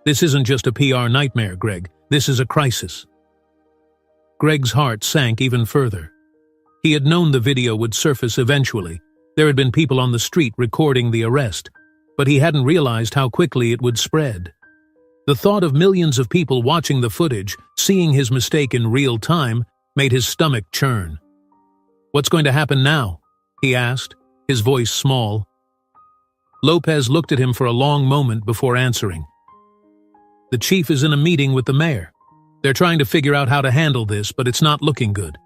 This isn't just a PR nightmare, Greg. This is a crisis. Greg's heart sank even further. He had known the video would surface eventually. There had been people on the street recording the arrest, but he hadn't realized how quickly it would spread. The thought of millions of people watching the footage, seeing his mistake in real time, made his stomach churn. "What's going to happen now?" he asked, his voice small. Lopez looked at him for a long moment before answering. "The chief is in a meeting with the mayor. They're trying to figure out how to handle this, but it's not looking good.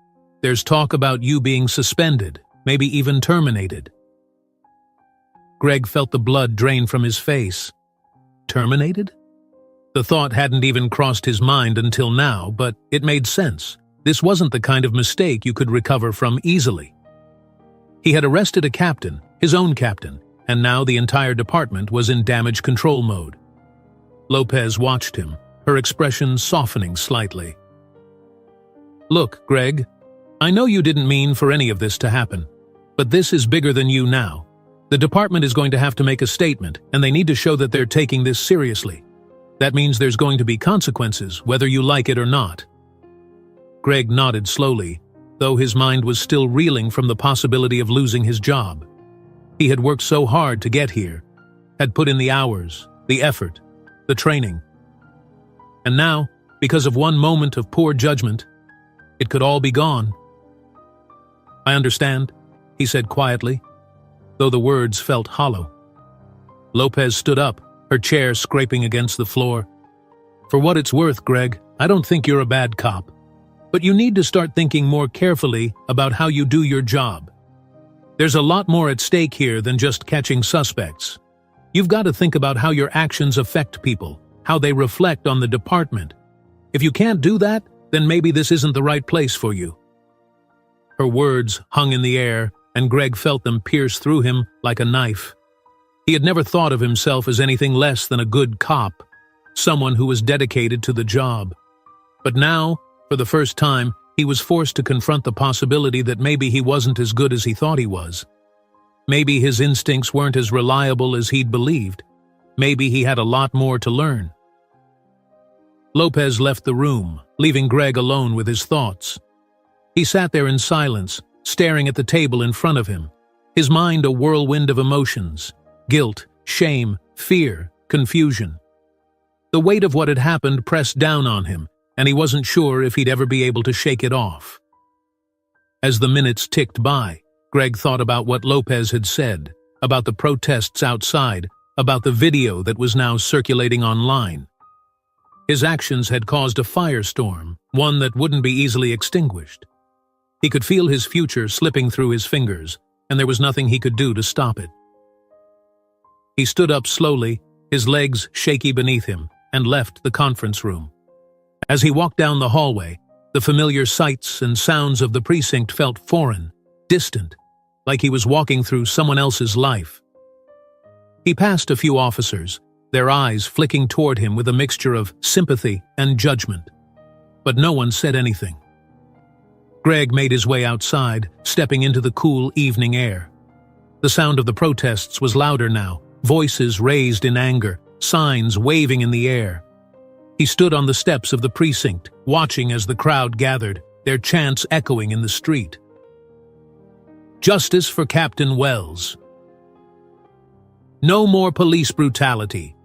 There's talk about you being suspended, maybe even terminated." Greg felt the blood drain from his face. Terminated? The thought hadn't even crossed his mind until now, but it made sense. This wasn't the kind of mistake you could recover from easily. He had arrested a captain, his own captain, and now the entire department was in damage control mode. Lopez watched him, her expression softening slightly. "Look, Greg, I know you didn't mean for any of this to happen, but this is bigger than you now. The department is going to have to make a statement, and they need to show that they're taking this seriously. That means there's going to be consequences, whether you like it or not." Greg nodded slowly, though his mind was still reeling from the possibility of losing his job. He had worked so hard to get here, had put in the hours, the effort, the training. And now, because of one moment of poor judgment, it could all be gone. "I understand," he said quietly, though the words felt hollow. Lopez stood up, her chair scraping against the floor. "For what it's worth, Greg, I don't think you're a bad cop. But you need to start thinking more carefully about how you do your job. There's a lot more at stake here than just catching suspects. You've got to think about how your actions affect people, how they reflect on the department. If you can't do that, then maybe this isn't the right place for you." Her words hung in the air, and Greg felt them pierce through him like a knife. He had never thought of himself as anything less than a good cop, someone who was dedicated to the job. But now, for the first time, he was forced to confront the possibility that maybe he wasn't as good as he thought he was. Maybe his instincts weren't as reliable as he'd believed. Maybe he had a lot more to learn. Lopez left the room, leaving Greg alone with his thoughts. He sat there in silence, staring at the table in front of him, his mind a whirlwind of emotions: guilt, shame, fear, confusion. The weight of what had happened pressed down on him, and he wasn't sure if he'd ever be able to shake it off. As the minutes ticked by, Greg thought about what Lopez had said, about the protests outside, about the video that was now circulating online. His actions had caused a firestorm, one that wouldn't be easily extinguished. He could feel his future slipping through his fingers, and there was nothing he could do to stop it. He stood up slowly, his legs shaky beneath him, and left the conference room. As he walked down the hallway, the familiar sights and sounds of the precinct felt foreign, distant, like he was walking through someone else's life. He passed a few officers, their eyes flicking toward him with a mixture of sympathy and judgment. But no one said anything. Greg made his way outside, stepping into the cool evening air. The sound of the protests was louder now, voices raised in anger, signs waving in the air. He stood on the steps of the precinct, watching as the crowd gathered, their chants echoing in the street. "Justice for Captain Wells. No more police brutality.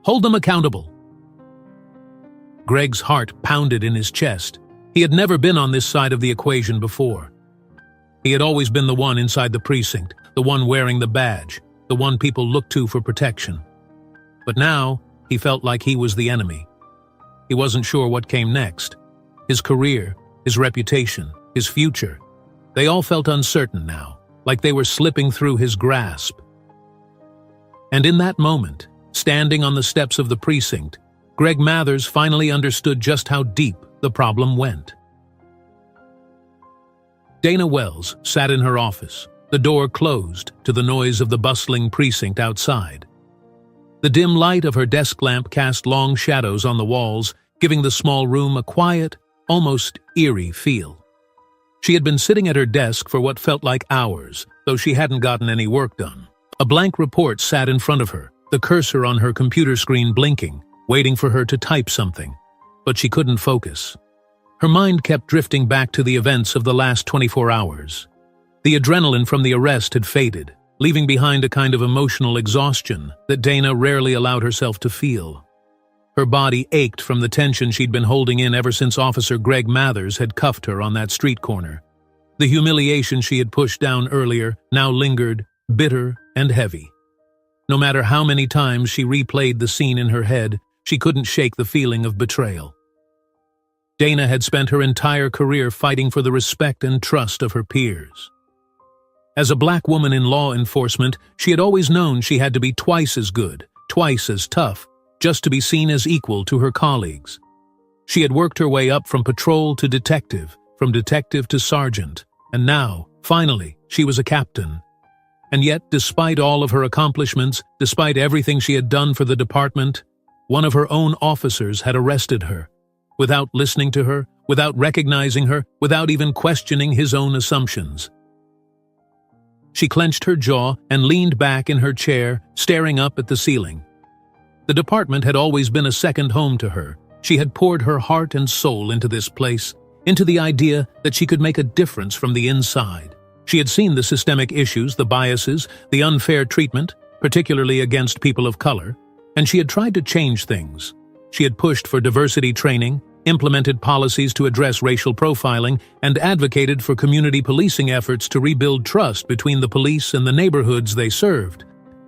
Hold them accountable." Greg's heart pounded in his chest. He had never been on this side of the equation before. He had always been the one inside the precinct, the one wearing the badge, the one people looked to for protection. But now, he felt like he was the enemy. He wasn't sure what came next. His career, his reputation, his future, they all felt uncertain now, like they were slipping through his grasp. And in that moment, standing on the steps of the precinct, Greg Mathers finally understood just how deep the problem went. Dana Wells sat in her office, the door closed to the noise of the bustling precinct outside. The dim light of her desk lamp cast long shadows on the walls, giving the small room a quiet, almost eerie feel. She had been sitting at her desk for what felt like hours, though she hadn't gotten any work done. A blank report sat in front of her, the cursor on her computer screen blinking, waiting for her to type something. But she couldn't focus. Her mind kept drifting back to the events of the last 24 hours. The adrenaline from the arrest had faded, leaving behind a kind of emotional exhaustion that Dana rarely allowed herself to feel. Her body ached from the tension she'd been holding in ever since Officer Greg Mathers had cuffed her on that street corner. The humiliation she had pushed down earlier now lingered, bitter and heavy. No matter how many times she replayed the scene in her head, she couldn't shake the feeling of betrayal. Dana had spent her entire career fighting for the respect and trust of her peers. As a black woman in law enforcement, she had always known she had to be twice as good, twice as tough, just to be seen as equal to her colleagues. She had worked her way up from patrol to detective, from detective to sergeant, and now, finally, she was a captain. And yet, despite all of her accomplishments, despite everything she had done for the department, one of her own officers had arrested her, without listening to her, without recognizing her, without even questioning his own assumptions. She clenched her jaw and leaned back in her chair, staring up at the ceiling. The department had always been a second home to her. She had poured her heart and soul into this place, into the idea that she could make a difference from the inside. She had seen the systemic issues, the biases, the unfair treatment, particularly against people of color, and she had tried to change things. She had pushed for diversity training, implemented policies to address racial profiling, and advocated for community policing efforts to rebuild trust between the police and the neighborhoods they served.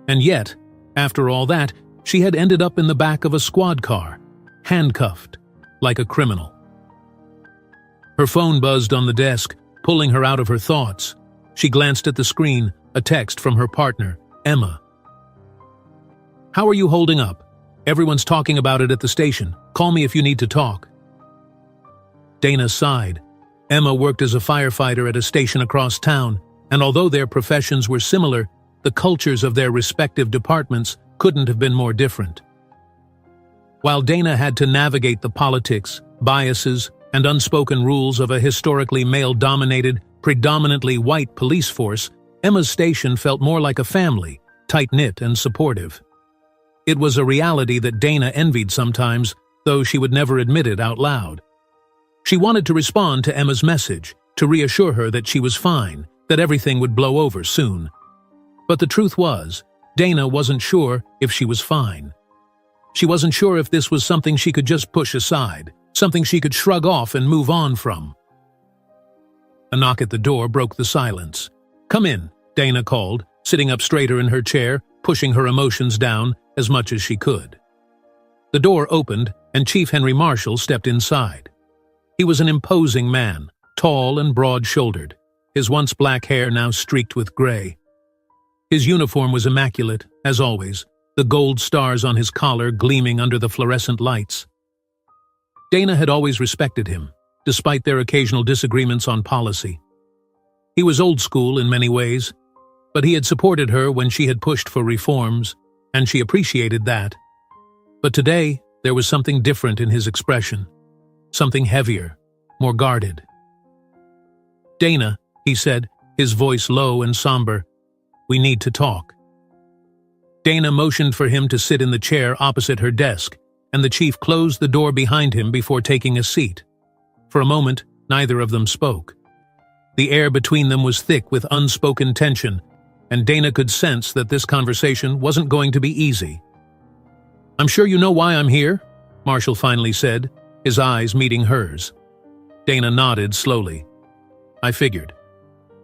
And yet, after all that, she had ended up in the back of a squad car, handcuffed, like a criminal. Her phone buzzed on the desk, pulling her out of her thoughts. She glanced at the screen, a text from her partner, Emma. "How are you holding up? Everyone's talking about it at the station. Call me if you need to talk." Dana sighed. Emma worked as a firefighter at a station across town, and although their professions were similar, the cultures of their respective departments couldn't have been more different. While Dana had to navigate the politics, biases, and unspoken rules of a historically male-dominated, predominantly white police force, Emma's station felt more like a family, tight-knit and supportive. It was a reality that Dana envied sometimes, though she would never admit it out loud. She wanted to respond to Emma's message, to reassure her that she was fine, that everything would blow over soon. But the truth was, Dana wasn't sure if she was fine. She wasn't sure if this was something she could just push aside, something she could shrug off and move on from. A knock at the door broke the silence. "Come in," Dana called, sitting up straighter in her chair, pushing her emotions down as much as she could. The door opened, and Chief Henry Marshall stepped inside. He was an imposing man, tall and broad-shouldered, his once black hair now streaked with gray. His uniform was immaculate, as always, the gold stars on his collar gleaming under the fluorescent lights. Dana had always respected him, despite their occasional disagreements on policy. He was old school in many ways, but he had supported her when she had pushed for reforms, and she appreciated that. But today, there was something different in his expression, something heavier, more guarded. "Dana," he said, his voice low and somber, "we need to talk." Dana motioned for him to sit in the chair opposite her desk, and the chief closed the door behind him before taking a seat. For a moment, neither of them spoke. The air between them was thick with unspoken tension, and Dana could sense that this conversation wasn't going to be easy. "I'm sure you know why I'm here," Marshall finally said, his eyes meeting hers. Dana nodded slowly. "I figured."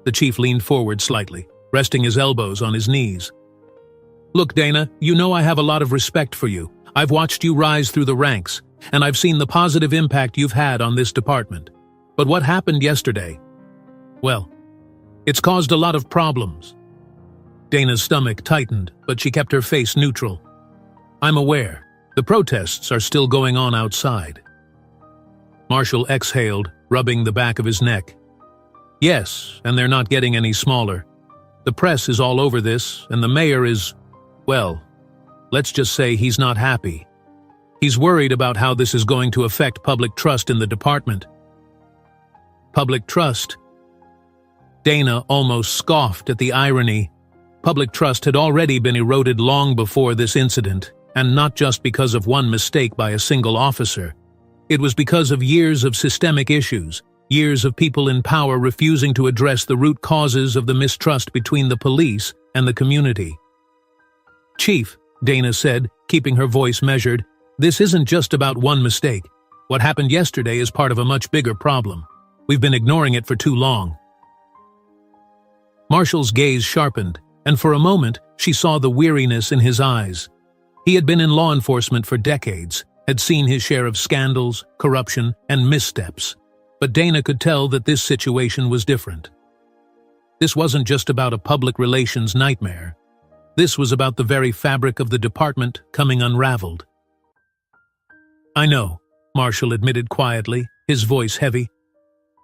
The chief leaned forward slightly, resting his elbows on his knees. "Look, Dana, you know I have a lot of respect for you. I've watched you rise through the ranks, and I've seen the positive impact you've had on this department. But what happened yesterday? Well, it's caused a lot of problems." Dana's stomach tightened, but she kept her face neutral. "I'm aware. The protests are still going on outside." Marshall exhaled, rubbing the back of his neck. "Yes, and they're not getting any smaller. The press is all over this, and the mayor is, well, let's just say he's not happy. He's worried about how this is going to affect public trust in the department." "Public trust?" Dana almost scoffed at the irony. Public trust had already been eroded long before this incident, and not just because of one mistake by a single officer. It was because of years of systemic issues, years of people in power refusing to address the root causes of the mistrust between the police and the community. "Chief," Dana said, keeping her voice measured, "this isn't just about one mistake. What happened yesterday is part of a much bigger problem. We've been ignoring it for too long." Marshall's gaze sharpened, and for a moment she saw the weariness in his eyes. He had been in law enforcement for decades, had seen his share of scandals, corruption, and missteps. But Dana could tell that this situation was different. This wasn't just about a public relations nightmare. This was about the very fabric of the department coming unraveled. "I know," Marshall admitted quietly, his voice heavy.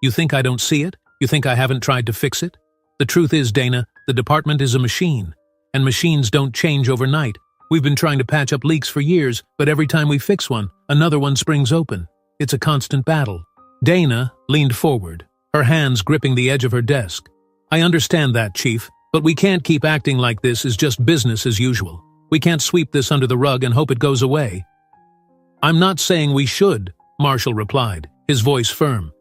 "You think I don't see it? You think I haven't tried to fix it? The truth is, Dana, the department is a machine, and machines don't change overnight. We've been trying to patch up leaks for years, but every time we fix one, another one springs open. It's a constant battle." Dana leaned forward, her hands gripping the edge of her desk. "I understand that, Chief, but we can't keep acting like this is just business as usual. We can't sweep this under the rug and hope it goes away." "I'm not saying we should," Marshall replied, his voice firm.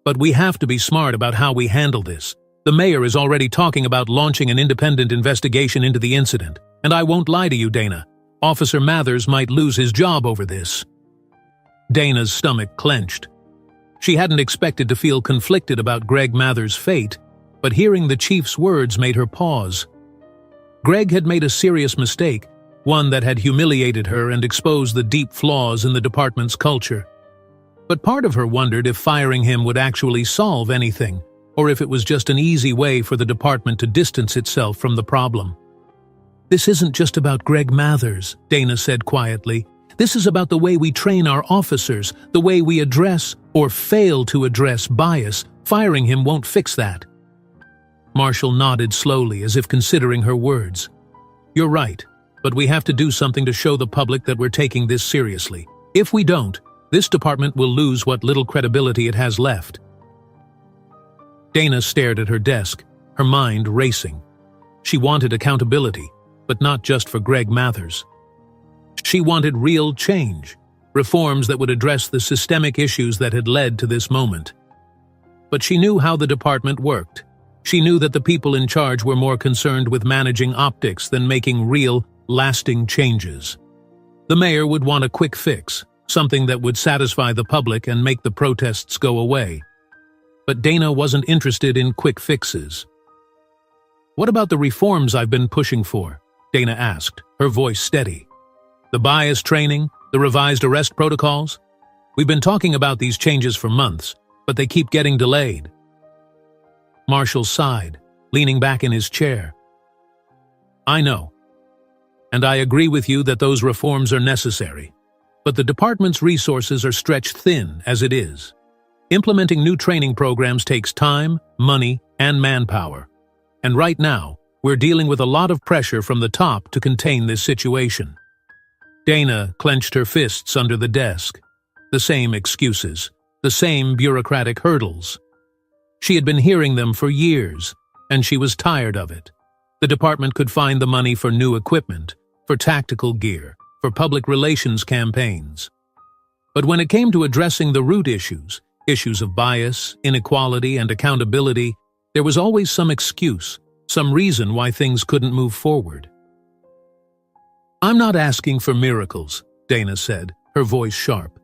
"But we have to be smart about how we handle this. The mayor is already talking about launching an independent investigation into the incident, and I won't lie to you, Dana. Officer Mathers might lose his job over this." Dana's stomach clenched. She hadn't expected to feel conflicted about Greg Mathers' fate, but hearing the chief's words made her pause. Greg had made a serious mistake, one that had humiliated her and exposed the deep flaws in the department's culture. But part of her wondered if firing him would actually solve anything, or if it was just an easy way for the department to distance itself from the problem. "This isn't just about Greg Mathers," Dana said quietly. "This is about the way we train our officers, the way we address or fail to address bias. Firing him won't fix that." Marshall nodded slowly, as if considering her words. "You're right, but we have to do something to show the public that we're taking this seriously. If we don't, this department will lose what little credibility it has left." Dana stared at her desk, her mind racing. She wanted accountability, but not just for Greg Mathers. She wanted real change, reforms that would address the systemic issues that had led to this moment. But she knew how the department worked. She knew that the people in charge were more concerned with managing optics than making real, lasting changes. The mayor would want a quick fix, something that would satisfy the public and make the protests go away. But Dana wasn't interested in quick fixes. "What about the reforms I've been pushing for?" Dana asked, her voice steady. "The bias training, the revised arrest protocols? We've been talking about these changes for months, but they keep getting delayed." Marshall sighed, leaning back in his chair. "I know. And I agree with you that those reforms are necessary. But the department's resources are stretched thin as it is. Implementing new training programs takes time, money, and manpower. And right now, we're dealing with a lot of pressure from the top to contain this situation." Dana clenched her fists under the desk. The same excuses, the same bureaucratic hurdles. She had been hearing them for years, and she was tired of it. The department could find the money for new equipment, for tactical gear, for public relations campaigns. But when it came to addressing the root issues of bias, inequality, and accountability, there was always some excuse, some reason why things couldn't move forward. "I'm not asking for miracles," Dana said, her voice sharp.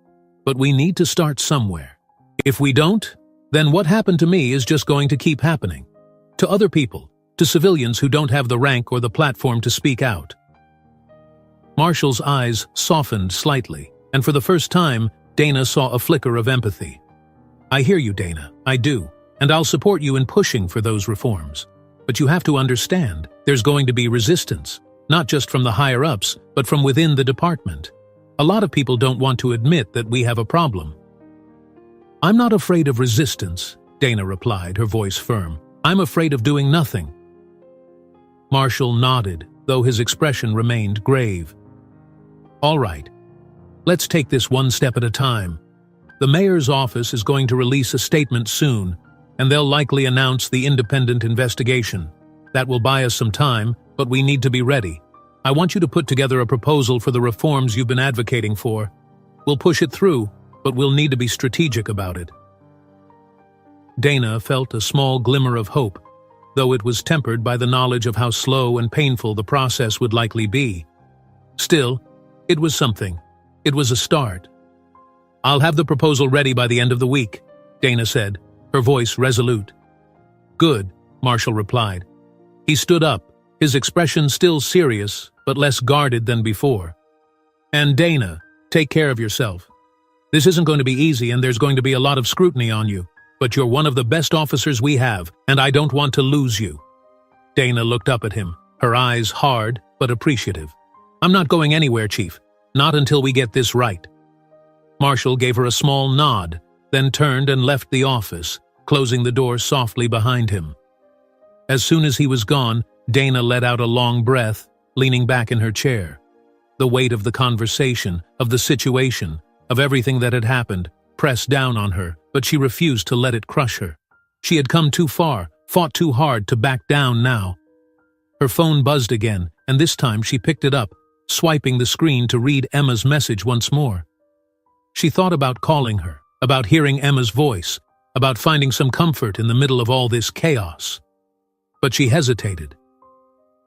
"But we need to start somewhere. If we don't, then what happened to me is just going to keep happening. To other people, to civilians who don't have the rank or the platform to speak out." Marshall's eyes softened slightly, and for the first time, Dana saw a flicker of empathy. "I hear you, Dana, I do, and I'll support you in pushing for those reforms. But you have to understand, there's going to be resistance, not just from the higher-ups, but from within the department. A lot of people don't want to admit that we have a problem." "I'm not afraid of resistance," Dana replied, her voice firm. "I'm afraid of doing nothing." Marshall nodded, though his expression remained grave. "All right. Let's take this one step at a time. The mayor's office is going to release a statement soon, and they'll likely announce the independent investigation. That will buy us some time, but we need to be ready. I want you to put together a proposal for the reforms you've been advocating for. We'll push it through, but we'll need to be strategic about it." Dana felt a small glimmer of hope, though it was tempered by the knowledge of how slow and painful the process would likely be. Still, it was something. It was a start. "I'll have the proposal ready by the end of the week," Dana said, her voice resolute. "Good," Marshall replied. He stood up, his expression still serious, but less guarded than before. "And Dana, take care of yourself. This isn't going to be easy, and there's going to be a lot of scrutiny on you, but you're one of the best officers we have, and I don't want to lose you." Dana looked up at him, her eyes hard but appreciative. "I'm not going anywhere, Chief. Not until we get this right." Marshall gave her a small nod, then turned and left the office, closing the door softly behind him. As soon as he was gone, Dana let out a long breath, leaning back in her chair. The weight of the conversation, of the situation, of everything that had happened, pressed down on her, but she refused to let it crush her. She had come too far, fought too hard to back down now. Her phone buzzed again, and this time she picked it up, swiping the screen to read Emma's message once more. She thought about calling her, about hearing Emma's voice, about finding some comfort in the middle of all this chaos. But she hesitated.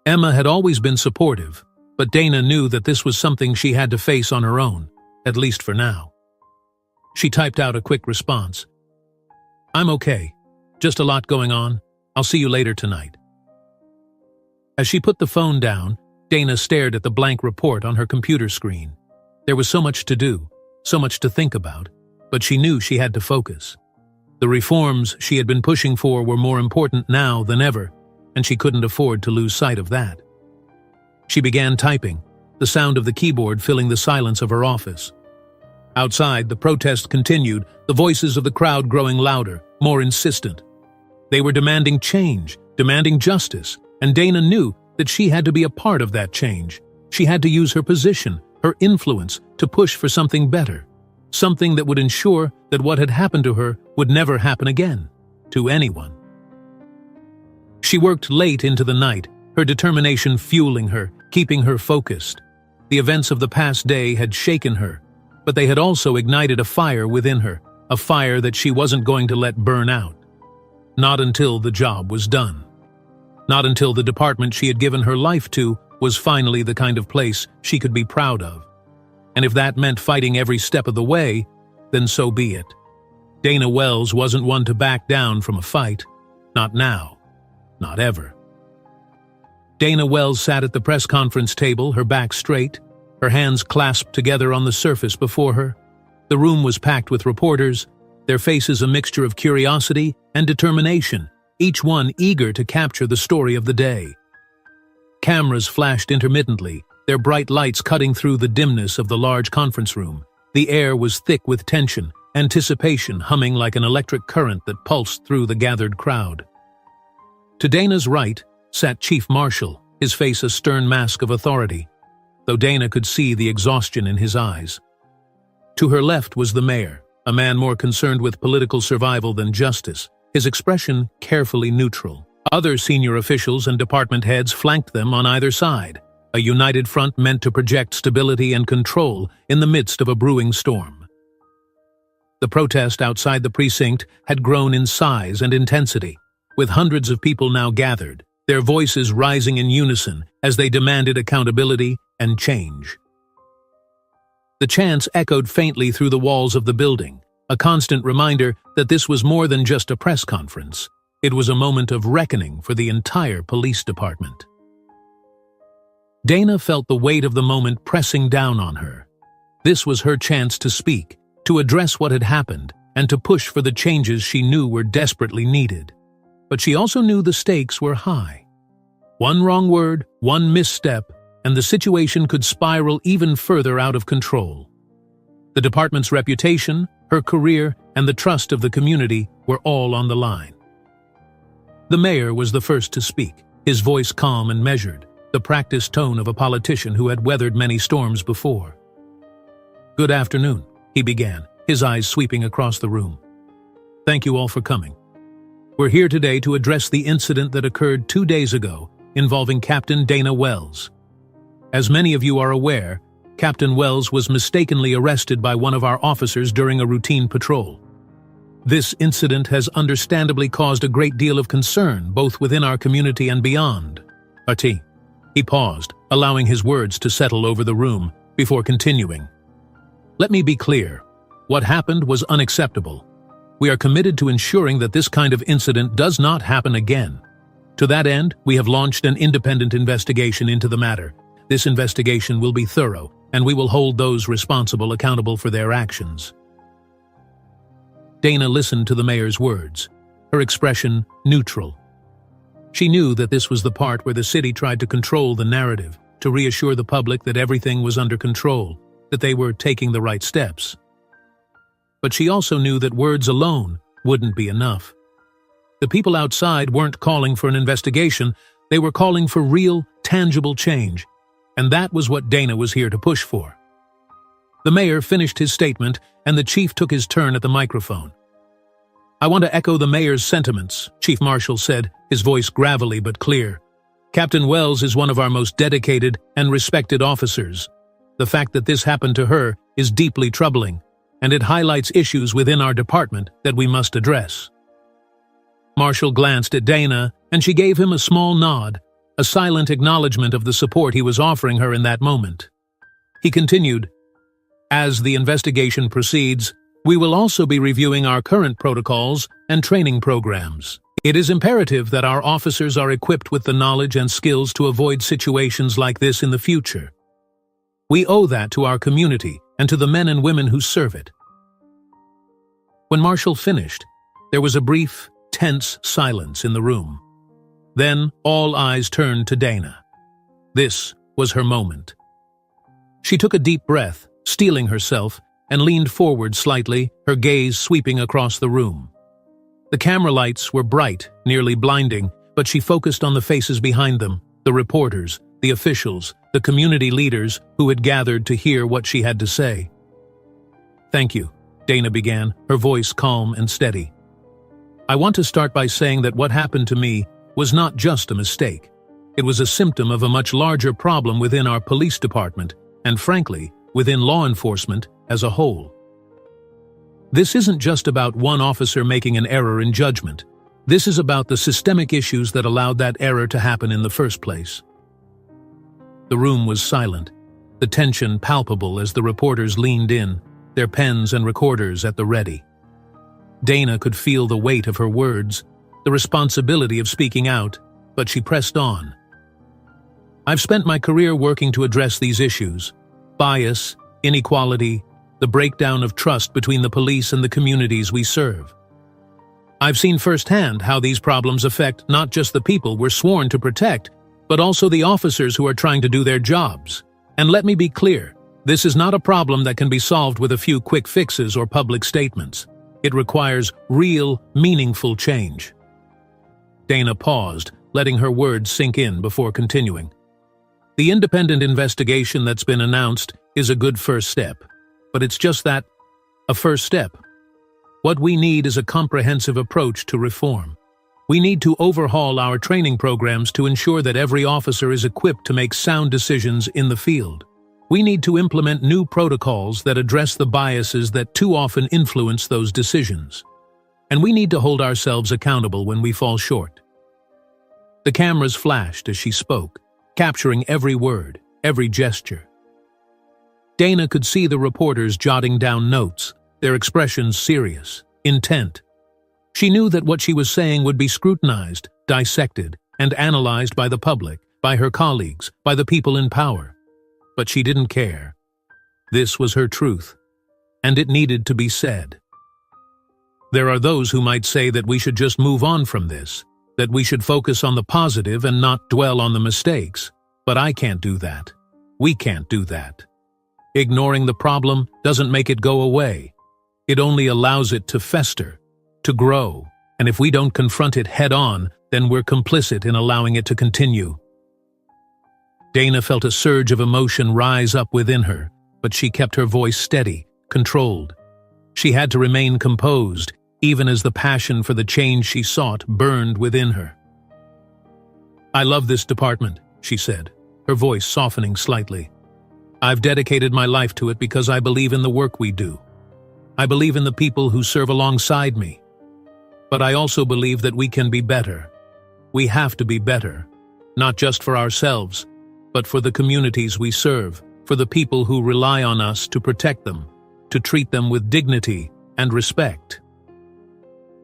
Emma had always been supportive, but Dana knew that this was something she had to face on her own, at least for now. She typed out a quick response. "I'm okay. Just a lot going on. I'll see you later tonight." As she put the phone down, Dana stared at the blank report on her computer screen. There was so much to do, so much to think about, but she knew she had to focus. The reforms she had been pushing for were more important now than ever, and she couldn't afford to lose sight of that. She began typing, the sound of the keyboard filling the silence of her office. Outside, the protest continued, the voices of the crowd growing louder, more insistent. They were demanding change, demanding justice, and Dana knew that she had to be a part of that change. She had to use her position, her influence, to push for something better, something that would ensure that what had happened to her would never happen again, to anyone. She worked late into the night, her determination fueling her, keeping her focused. The events of the past day had shaken her, but they had also ignited a fire within her, a fire that she wasn't going to let burn out. Not until the job was done. Not until the department she had given her life to was finally the kind of place she could be proud of. And if that meant fighting every step of the way, then so be it. Dana Wells wasn't one to back down from a fight. Not now. Not ever. Dana Wells sat at the press conference table, her back straight, her hands clasped together on the surface before her. The room was packed with reporters, their faces a mixture of curiosity and determination, each one eager to capture the story of the day. Cameras flashed intermittently, their bright lights cutting through the dimness of the large conference room. The air was thick with tension, anticipation humming like an electric current that pulsed through the gathered crowd. To Dana's right sat Chief Marshall, his face a stern mask of authority, though Dana could see the exhaustion in his eyes. To her left was the mayor, a man more concerned with political survival than justice, his expression carefully neutral. Other senior officials and department heads flanked them on either side, a united front meant to project stability and control in the midst of a brewing storm. The protest outside the precinct had grown in size and intensity, with hundreds of people now gathered, their voices rising in unison as they demanded accountability and change. The chants echoed faintly through the walls of the building, a constant reminder that this was more than just a press conference. It was a moment of reckoning for the entire police department. Dana felt the weight of the moment pressing down on her. This was her chance to speak, to address what had happened, and to push for the changes she knew were desperately needed. But she also knew the stakes were high. One wrong word, one misstep, and the situation could spiral even further out of control. The department's reputation, her career, and the trust of the community were all on the line. The mayor was the first to speak, his voice calm and measured, the practiced tone of a politician who had weathered many storms before. "Good afternoon," he began, his eyes sweeping across the room. "Thank you all for coming. We're here today to address the incident that occurred 2 days ago involving Captain Dana Wells. As many of you are aware, Captain Wells was mistakenly arrested by one of our officers during a routine patrol. This incident has understandably caused a great deal of concern, both within our community and beyond. Ati. He paused, allowing his words to settle over the room, before continuing. Let me be clear. What happened was unacceptable. We are committed to ensuring that this kind of incident does not happen again. To that end, we have launched an independent investigation into the matter. This investigation will be thorough, and we will hold those responsible accountable for their actions. Dana listened to the mayor's words, her expression neutral. She knew that this was the part where the city tried to control the narrative, to reassure the public that everything was under control, that they were taking the right steps. But she also knew that words alone wouldn't be enough. The people outside weren't calling for an investigation, they were calling for real, tangible change, and that was what Dana was here to push for. The mayor finished his statement, and the chief took his turn at the microphone. I want to echo the mayor's sentiments, Chief Marshal said, his voice gravelly but clear. Captain Wells is one of our most dedicated and respected officers. The fact that this happened to her is deeply troubling, and it highlights issues within our department that we must address. Marshal glanced at Dana, and she gave him a small nod, a silent acknowledgement of the support he was offering her in that moment. He continued, as the investigation proceeds, we will also be reviewing our current protocols and training programs. It is imperative that our officers are equipped with the knowledge and skills to avoid situations like this in the future. We owe that to our community and to the men and women who serve it. When Marshall finished, there was a brief, tense silence in the room. Then all eyes turned to Dana. This was her moment. She took a deep breath, steeling herself, and leaned forward slightly, her gaze sweeping across the room. The camera lights were bright, nearly blinding, but she focused on the faces behind them, the reporters, the officials, the community leaders who had gathered to hear what she had to say. Thank you, Dana began, her voice calm and steady. I want to start by saying that what happened to me was not just a mistake. It was a symptom of a much larger problem within our police department, and frankly, within law enforcement as a whole. This isn't just about one officer making an error in judgment. This is about the systemic issues that allowed that error to happen in the first place. The room was silent, the tension palpable as the reporters leaned in, their pens and recorders at the ready. Dana could feel the weight of her words, the responsibility of speaking out, but she pressed on. I've spent my career working to address these issues: bias, inequality, the breakdown of trust between the police and the communities we serve. I've seen firsthand how these problems affect not just the people we're sworn to protect, but also the officers who are trying to do their jobs. And let me be clear, this is not a problem that can be solved with a few quick fixes or public statements. It requires real, meaningful change. Dana paused, letting her words sink in before continuing. The independent investigation that's been announced is a good first step, but it's just that, a first step. What we need is a comprehensive approach to reform. We need to overhaul our training programs to ensure that every officer is equipped to make sound decisions in the field. We need to implement new protocols that address the biases that too often influence those decisions. And we need to hold ourselves accountable when we fall short. The cameras flashed as she spoke, capturing every word, every gesture. Dana could see the reporters jotting down notes, their expressions serious, intent. She knew that what she was saying would be scrutinized, dissected, and analyzed by the public, by her colleagues, by the people in power. But she didn't care. This was her truth, and it needed to be said. There are those who might say that we should just move on from this, that we should focus on the positive and not dwell on the mistakes. But I can't do that. We can't do that. Ignoring the problem doesn't make it go away. It only allows it to fester, to grow, and if we don't confront it head-on, then we're complicit in allowing it to continue. Dana felt a surge of emotion rise up within her, but she kept her voice steady, controlled. She had to remain composed, even as the passion for the change she sought burned within her. "I love this department," she said, her voice softening slightly. "I've dedicated my life to it because I believe in the work we do. I believe in the people who serve alongside me. But I also believe that we can be better. We have to be better, not just for ourselves, but for the communities we serve, for the people who rely on us to protect them, to treat them with dignity and respect."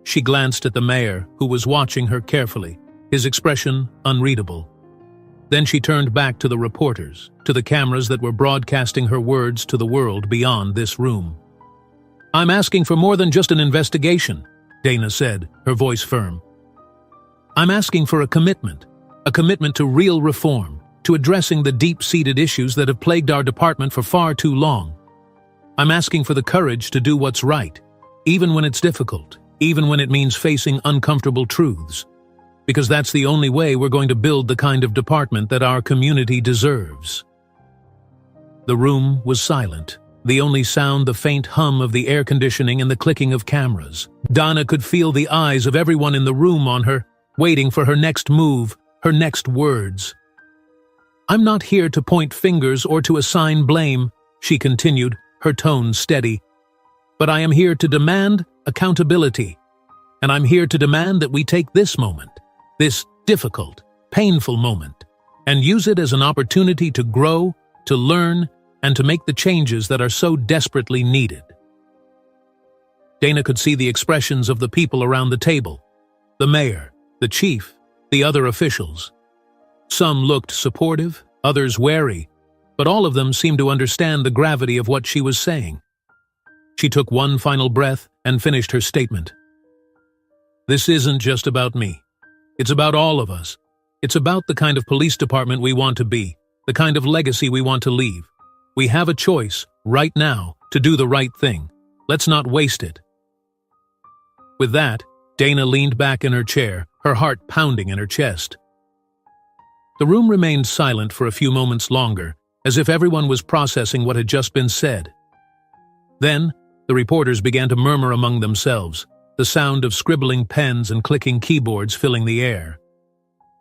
She glanced at the mayor, who was watching her carefully, his expression unreadable. Then she turned back to the reporters, to the cameras that were broadcasting her words to the world beyond this room. "I'm asking for more than just an investigation," Dana said, her voice firm. "I'm asking for a commitment to real reform, to addressing the deep-seated issues that have plagued our department for far too long. I'm asking for the courage to do what's right, even when it's difficult, even when it means facing uncomfortable truths, because that's the only way we're going to build the kind of department that our community deserves." The room was silent, the only sound the faint hum of the air conditioning and the clicking of cameras. Dana could feel the eyes of everyone in the room on her, waiting for her next move, her next words. "I'm not here to point fingers or to assign blame," she continued, her tone steady. "But I am here to demand accountability. And I'm here to demand that we take this moment, this difficult, painful moment, and use it as an opportunity to grow, to learn, and to make the changes that are so desperately needed." Dana could see the expressions of the people around the table, the mayor, the chief, the other officials. Some looked supportive, others wary, but all of them seemed to understand the gravity of what she was saying. She took one final breath and finished her statement. "This isn't just about me. It's about all of us. It's about the kind of police department we want to be, the kind of legacy we want to leave. We have a choice, right now, to do the right thing. Let's not waste it." With that, Dana leaned back in her chair, her heart pounding in her chest. The room remained silent for a few moments longer, as if everyone was processing what had just been said. Then, the reporters began to murmur among themselves, the sound of scribbling pens and clicking keyboards filling the air.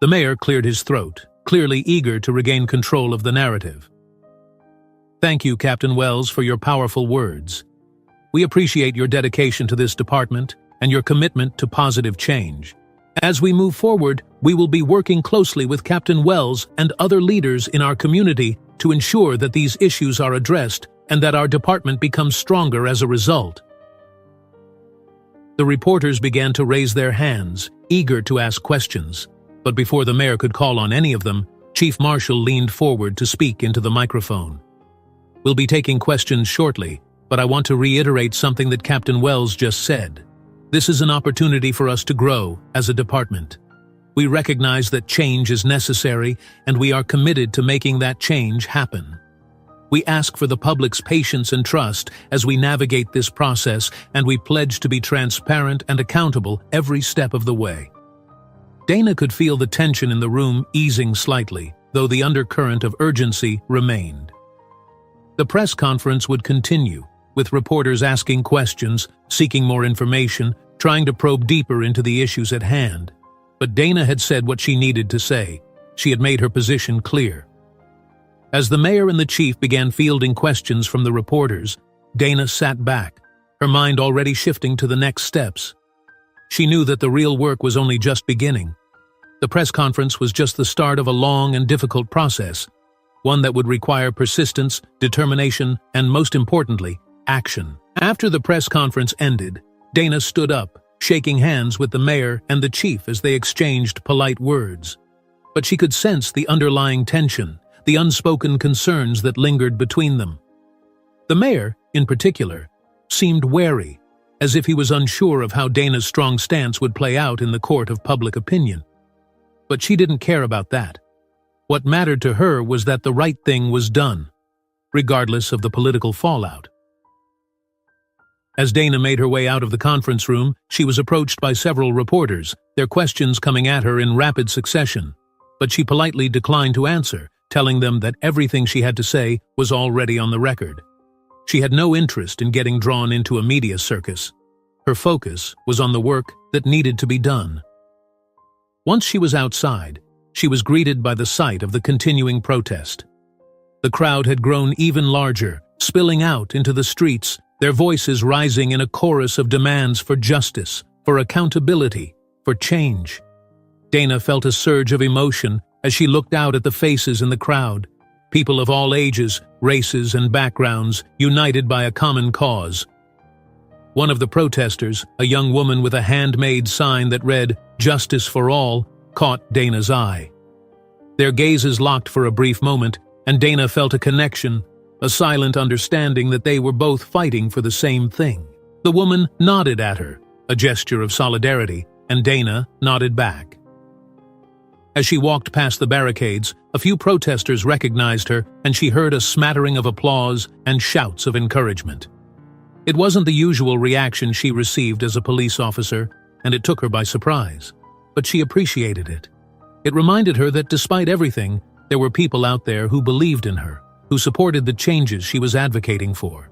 The mayor cleared his throat, clearly eager to regain control of the narrative. "Thank you, Captain Wells, for your powerful words. We appreciate your dedication to this department and your commitment to positive change. As we move forward, we will be working closely with Captain Wells and other leaders in our community to ensure that these issues are addressed and that our department becomes stronger as a result." The reporters began to raise their hands, eager to ask questions, but before the mayor could call on any of them, Chief Marshal leaned forward to speak into the microphone. "We'll be taking questions shortly, but I want to reiterate something that Captain Wells just said. This is an opportunity for us to grow as a department. We recognize that change is necessary, and we are committed to making that change happen. We ask for the public's patience and trust as we navigate this process, and we pledge to be transparent and accountable every step of the way." Dana could feel the tension in the room easing slightly, though the undercurrent of urgency remained. The press conference would continue, with reporters asking questions, seeking more information, trying to probe deeper into the issues at hand. But Dana had said what she needed to say. She had made her position clear. As the mayor and the chief began fielding questions from the reporters, Dana sat back, her mind already shifting to the next steps. She knew that the real work was only just beginning. The press conference was just the start of a long and difficult process, one that would require persistence, determination, and most importantly, action. After the press conference ended, Dana stood up, shaking hands with the mayor and the chief as they exchanged polite words. But she could sense the underlying tension, the unspoken concerns that lingered between them. The mayor, in particular, seemed wary, as if he was unsure of how Dana's strong stance would play out in the court of public opinion. But she didn't care about that. What mattered to her was that the right thing was done, regardless of the political fallout. As Dana made her way out of the conference room, she was approached by several reporters, their questions coming at her in rapid succession. But she politely declined to answer, telling them that everything she had to say was already on the record. She had no interest in getting drawn into a media circus. Her focus was on the work that needed to be done. Once she was outside, she was greeted by the sight of the continuing protest. The crowd had grown even larger, spilling out into the streets, their voices rising in a chorus of demands for justice, for accountability, for change. Dana felt a surge of emotion as she looked out at the faces in the crowd, people of all ages, races, and backgrounds, united by a common cause. One of the protesters, a young woman with a handmade sign that read, "Justice for All," caught Dana's eye. Their gazes locked for a brief moment, and Dana felt a connection, a silent understanding that they were both fighting for the same thing. The woman nodded at her, a gesture of solidarity, and Dana nodded back. As she walked past the barricades, a few protesters recognized her, and she heard a smattering of applause and shouts of encouragement. It wasn't the usual reaction she received as a police officer, and it took her by surprise. But she appreciated it. It reminded her that despite everything, there were people out there who believed in her, who supported the changes she was advocating for.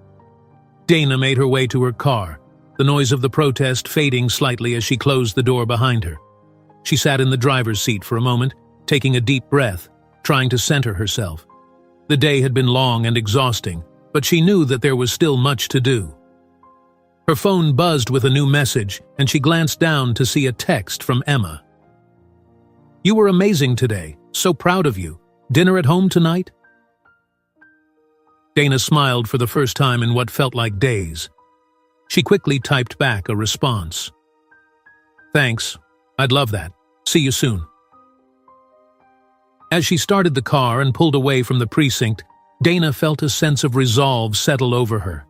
Dana made her way to her car, the noise of the protest fading slightly as she closed the door behind her. She sat in the driver's seat for a moment, taking a deep breath, trying to center herself. The day had been long and exhausting, but she knew that there was still much to do. Her phone buzzed with a new message, and she glanced down to see a text from Emma. "You were amazing today. So proud of you. Dinner at home tonight?" Dana smiled for the first time in what felt like days. She quickly typed back a response. "Thanks. I'd love that. See you soon." As she started the car and pulled away from the precinct, Dana felt a sense of resolve settle over her.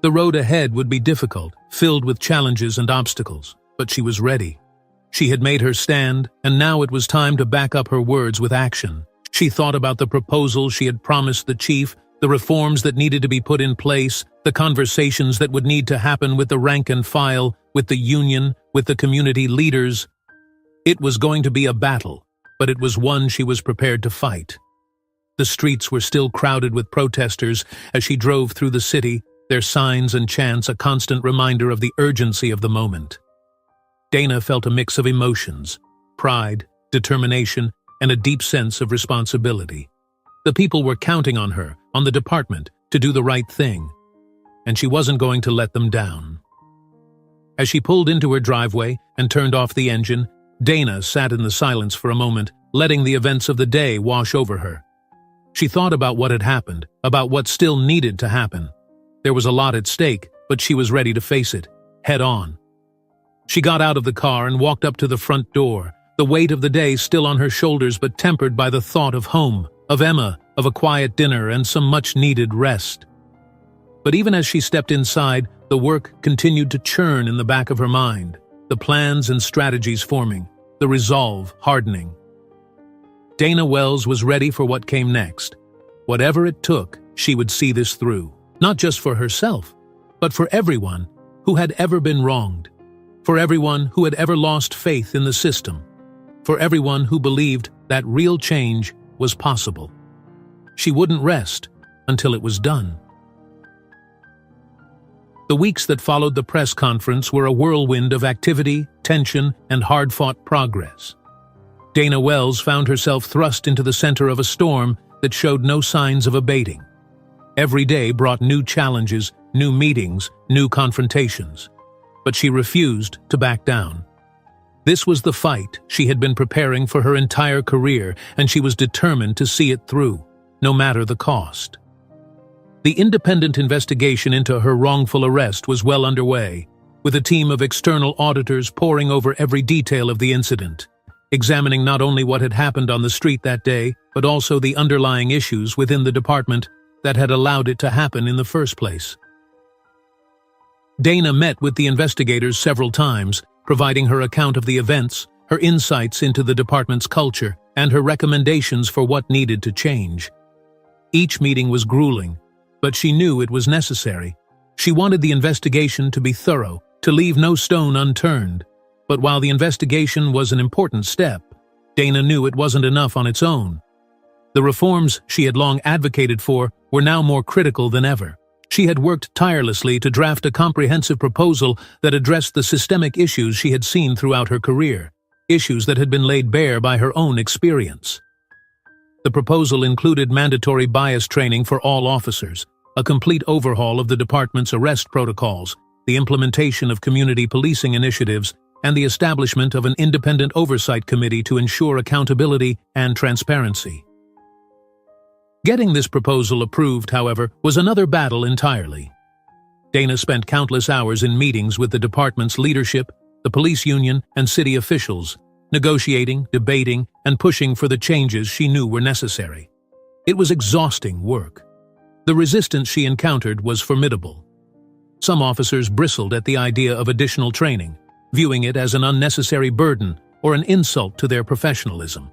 The road ahead would be difficult, filled with challenges and obstacles, but she was ready. She had made her stand, and now it was time to back up her words with action. She thought about the proposal she had promised the chief, the reforms that needed to be put in place, the conversations that would need to happen with the rank and file, with the union, with the community leaders. It was going to be a battle, but it was one she was prepared to fight. The streets were still crowded with protesters as she drove through the city, their signs and chants a constant reminder of the urgency of the moment. Dana felt a mix of emotions, pride, determination, and a deep sense of responsibility. The people were counting on her, on the department, to do the right thing, and she wasn't going to let them down. As she pulled into her driveway and turned off the engine, Dana sat in the silence for a moment, letting the events of the day wash over her. She thought about what had happened, about what still needed to happen. There was a lot at stake, but she was ready to face it, head on. She got out of the car and walked up to the front door, the weight of the day still on her shoulders but tempered by the thought of home, of Emma, of a quiet dinner and some much-needed rest. But even as she stepped inside, the work continued to churn in the back of her mind, the plans and strategies forming, the resolve hardening. Dana Wells was ready for what came next. Whatever it took, she would see this through, not just for herself, but for everyone who had ever been wronged, for everyone who had ever lost faith in the system, for everyone who believed that real change was possible. She wouldn't rest until it was done. The weeks that followed the press conference were a whirlwind of activity, tension, and hard-fought progress. Dana Wells found herself thrust into the center of a storm that showed no signs of abating. Every day brought new challenges, new meetings, new confrontations. But she refused to back down. This was the fight she had been preparing for her entire career, and she was determined to see it through, no matter the cost. The independent investigation into her wrongful arrest was well underway, with a team of external auditors poring over every detail of the incident, examining not only what had happened on the street that day, but also the underlying issues within the department that had allowed it to happen in the first place. Dana met with the investigators several times, providing her account of the events, her insights into the department's culture, and her recommendations for what needed to change. Each meeting was grueling, but she knew it was necessary. She wanted the investigation to be thorough, to leave no stone unturned. But while the investigation was an important step, Dana knew it wasn't enough on its own. The reforms she had long advocated for were now more critical than ever. She had worked tirelessly to draft a comprehensive proposal that addressed the systemic issues she had seen throughout her career. issues that had been laid bare by her own experience. The proposal included mandatory bias training for all officers, a complete overhaul of the department's arrest protocols, the implementation of community policing initiatives, and the establishment of an independent oversight committee to ensure accountability and transparency. Getting this proposal approved, however, was another battle entirely. Dana spent countless hours in meetings with the department's leadership, the police union, and city officials, negotiating, debating, and pushing for the changes she knew were necessary. It was exhausting work. The resistance she encountered was formidable. Some officers bristled at the idea of additional training, viewing it as an unnecessary burden or an insult to their professionalism.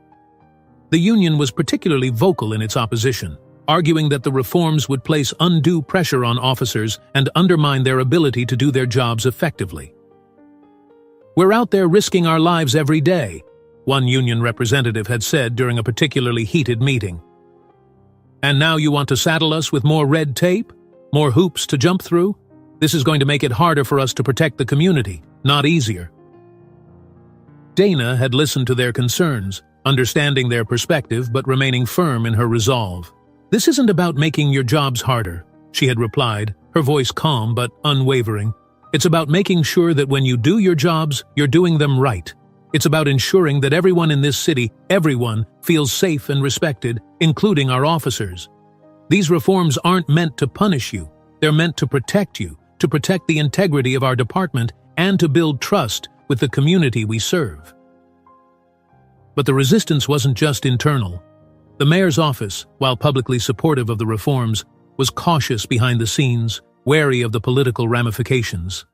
The union was particularly vocal in its opposition, arguing that the reforms would place undue pressure on officers and undermine their ability to do their jobs effectively. "We're out there risking our lives every day," one union representative had said during a particularly heated meeting. "And now you want to saddle us with more red tape? More hoops to jump through? This is going to make it harder for us to protect the community, not easier." Dana had listened to their concerns, understanding their perspective but remaining firm in her resolve. "This isn't about making your jobs harder," she had replied, her voice calm but unwavering. "It's about making sure that when you do your jobs, you're doing them right. It's about ensuring that everyone in this city, everyone, feels safe and respected, including our officers. These reforms aren't meant to punish you. They're meant to protect you, to protect the integrity of our department, and to build trust with the community we serve." But the resistance wasn't just internal. The mayor's office, while publicly supportive of the reforms, was cautious behind the scenes, wary of the political ramifications.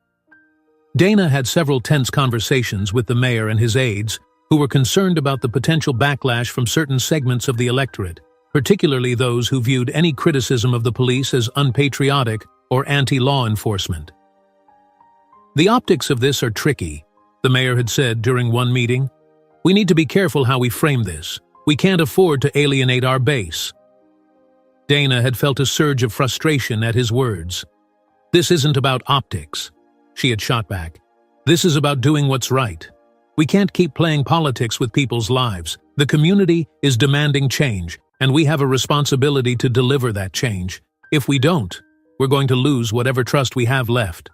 Dana had several tense conversations with the mayor and his aides, who were concerned about the potential backlash from certain segments of the electorate, particularly those who viewed any criticism of the police as unpatriotic or anti-law enforcement. "The optics of this are tricky," the mayor had said during one meeting. "We need to be careful how we frame this. We can't afford to alienate our base." Dana had felt a surge of frustration at his words. "This isn't about optics," she had shot back. "This is about doing what's right. We can't keep playing politics with people's lives. The community is demanding change, and we have a responsibility to deliver that change. If we don't, we're going to lose whatever trust we have left."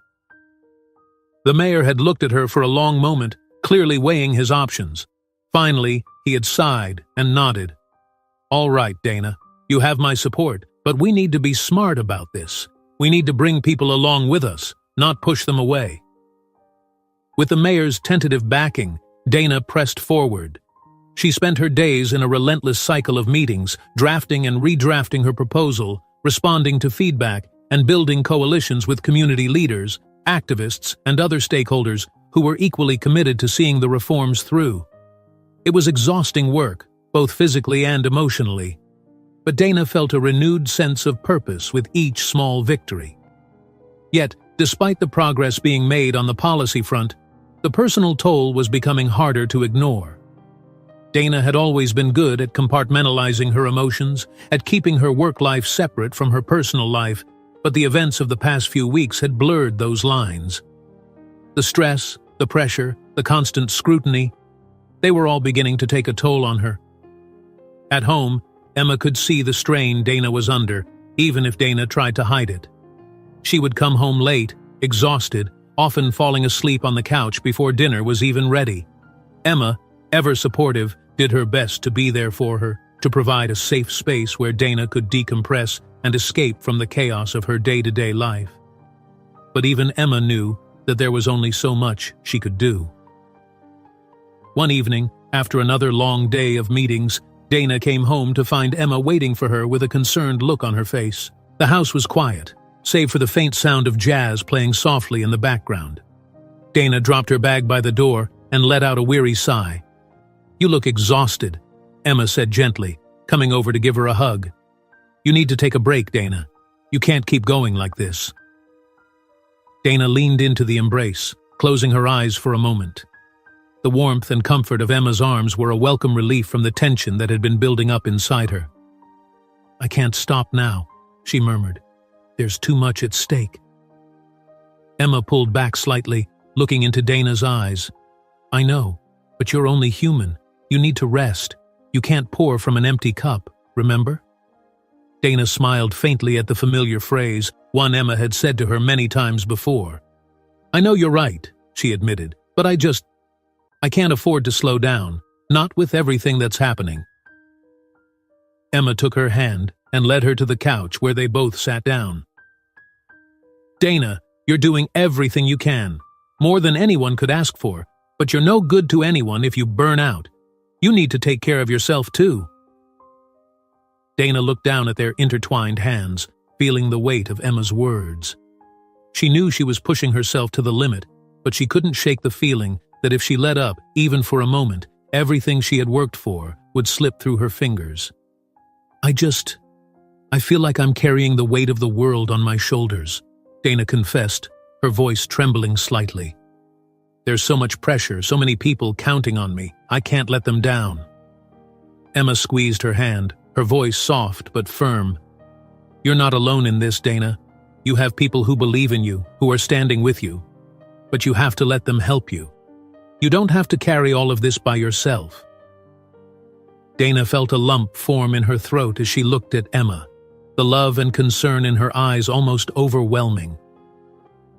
The mayor had looked at her for a long moment, clearly weighing his options. Finally, he had sighed and nodded. "All right, Dana, you have my support, but we need to be smart about this. We need to bring people along with us, not push them away." With the mayor's tentative backing, Dana pressed forward. She spent her days in a relentless cycle of meetings, drafting and redrafting her proposal, responding to feedback, and building coalitions with community leaders, activists, and other stakeholders who were equally committed to seeing the reforms through. It was exhausting work, both physically and emotionally, but Dana felt a renewed sense of purpose with each small victory. Yet, despite the progress being made on the policy front, the personal toll was becoming harder to ignore. Dana had always been good at compartmentalizing her emotions, at keeping her work life separate from her personal life, but the events of the past few weeks had blurred those lines. The stress, the pressure, the constant scrutiny, they were all beginning to take a toll on her. At home, Emma could see the strain Dana was under, even if Dana tried to hide it. She would come home late, exhausted, often falling asleep on the couch before dinner was even ready. Emma, ever supportive, did her best to be there for her, to provide a safe space where Dana could decompress and escape from the chaos of her day-to-day life. But even Emma knew that there was only so much she could do. One evening, after another long day of meetings, Dana came home to find Emma waiting for her with a concerned look on her face. The house was quiet, save for the faint sound of jazz playing softly in the background. Dana dropped her bag by the door and let out a weary sigh. "You look exhausted," Emma said gently, coming over to give her a hug. "You need to take a break, Dana. You can't keep going like this." Dana leaned into the embrace, closing her eyes for a moment. The warmth and comfort of Emma's arms were a welcome relief from the tension that had been building up inside her. "I can't stop now," she murmured. "There's too much at stake." Emma pulled back slightly, looking into Dana's eyes. "I know. But you're only human. You need to rest. You can't pour from an empty cup, remember? Dana smiled faintly at the familiar phrase, one Emma had said to her many times before. I know you're right, she admitted, but I can't afford to slow down, not with everything that's happening. Emma took her hand and led her to the couch where they both sat down. Dana, you're doing everything you can, more than anyone could ask for, but you're no good to anyone if you burn out. You need to take care of yourself too. Dana looked down at their intertwined hands, feeling the weight of Emma's words. She knew she was pushing herself to the limit, but she couldn't shake the feeling that if she let up, even for a moment, everything she had worked for would slip through her fingers. I feel like I'm carrying the weight of the world on my shoulders, Dana confessed, her voice trembling slightly. There's so much pressure, so many people counting on me. I can't let them down. Emma squeezed her hand, her voice soft but firm. You're not alone in this, Dana. You have people who believe in you, who are standing with you. But you have to let them help you. You don't have to carry all of this by yourself. Dana felt a lump form in her throat as she looked at Emma, the love and concern in her eyes almost overwhelming.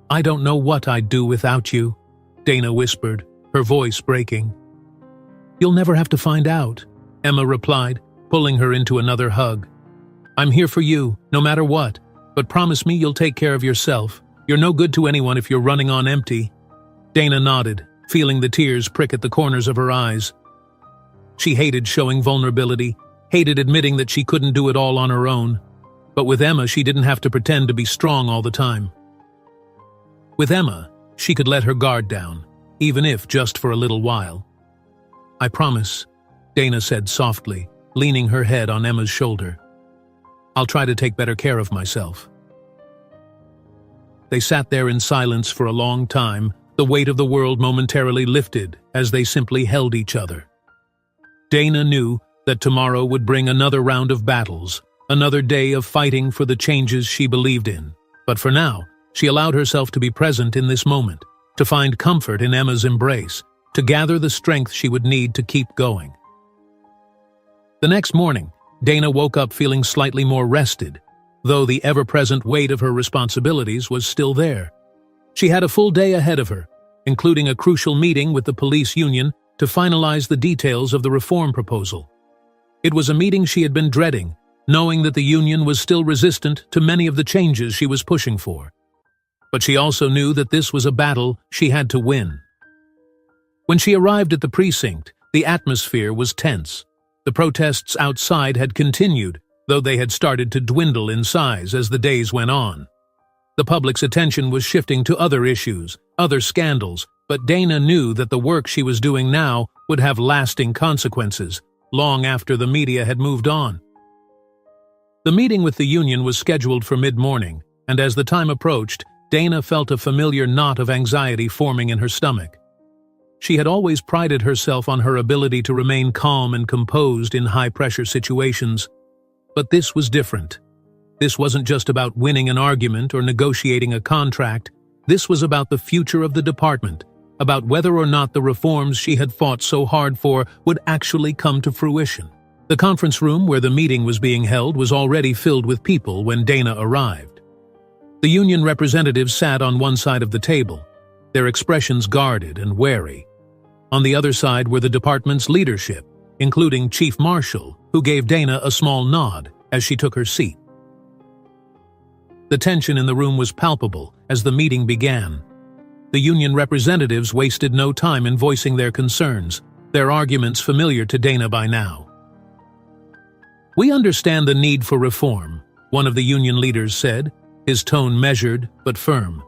I don't know what I'd do without you, Dana whispered, her voice breaking. You'll never have to find out, Emma replied, pulling her into another hug. I'm here for you, no matter what, but promise me you'll take care of yourself. You're no good to anyone if you're running on empty. Dana nodded, feeling the tears prick at the corners of her eyes. She hated showing vulnerability, hated admitting that she couldn't do it all on her own. But with Emma, she didn't have to pretend to be strong all the time. With Emma, she could let her guard down, even if just for a little while. I promise, Dana said softly, leaning her head on Emma's shoulder. I'll try to take better care of myself. They sat there in silence for a long time, the weight of the world momentarily lifted as they simply held each other. Dana knew that tomorrow would bring another round of battles, another day of fighting for the changes she believed in. But for now, she allowed herself to be present in this moment, to find comfort in Emma's embrace, to gather the strength she would need to keep going. The next morning, Dana woke up feeling slightly more rested, though the ever-present weight of her responsibilities was still there. She had a full day ahead of her, including a crucial meeting with the police union to finalize the details of the reform proposal. It was a meeting she had been dreading, knowing that the union was still resistant to many of the changes she was pushing for. But she also knew that this was a battle she had to win. When she arrived at the precinct, the atmosphere was tense. The protests outside had continued, though they had started to dwindle in size as the days went on. The public's attention was shifting to other issues, other scandals, but Dana knew that the work she was doing now would have lasting consequences, long after the media had moved on. The meeting with the union was scheduled for mid-morning, and as the time approached, Dana felt a familiar knot of anxiety forming in her stomach. She had always prided herself on her ability to remain calm and composed in high-pressure situations, but this was different. This wasn't just about winning an argument or negotiating a contract. This was about the future of the department, about whether or not the reforms she had fought so hard for would actually come to fruition. The conference room where the meeting was being held was already filled with people when Dana arrived. The union representatives sat on one side of the table, their expressions guarded and wary. On the other side were the department's leadership, including Chief Marshal, who gave Dana a small nod as she took her seat. The tension in the room was palpable as the meeting began. The union representatives wasted no time in voicing their concerns, their arguments familiar to Dana by now. We understand the need for reform, one of the union leaders said, his tone measured but firm.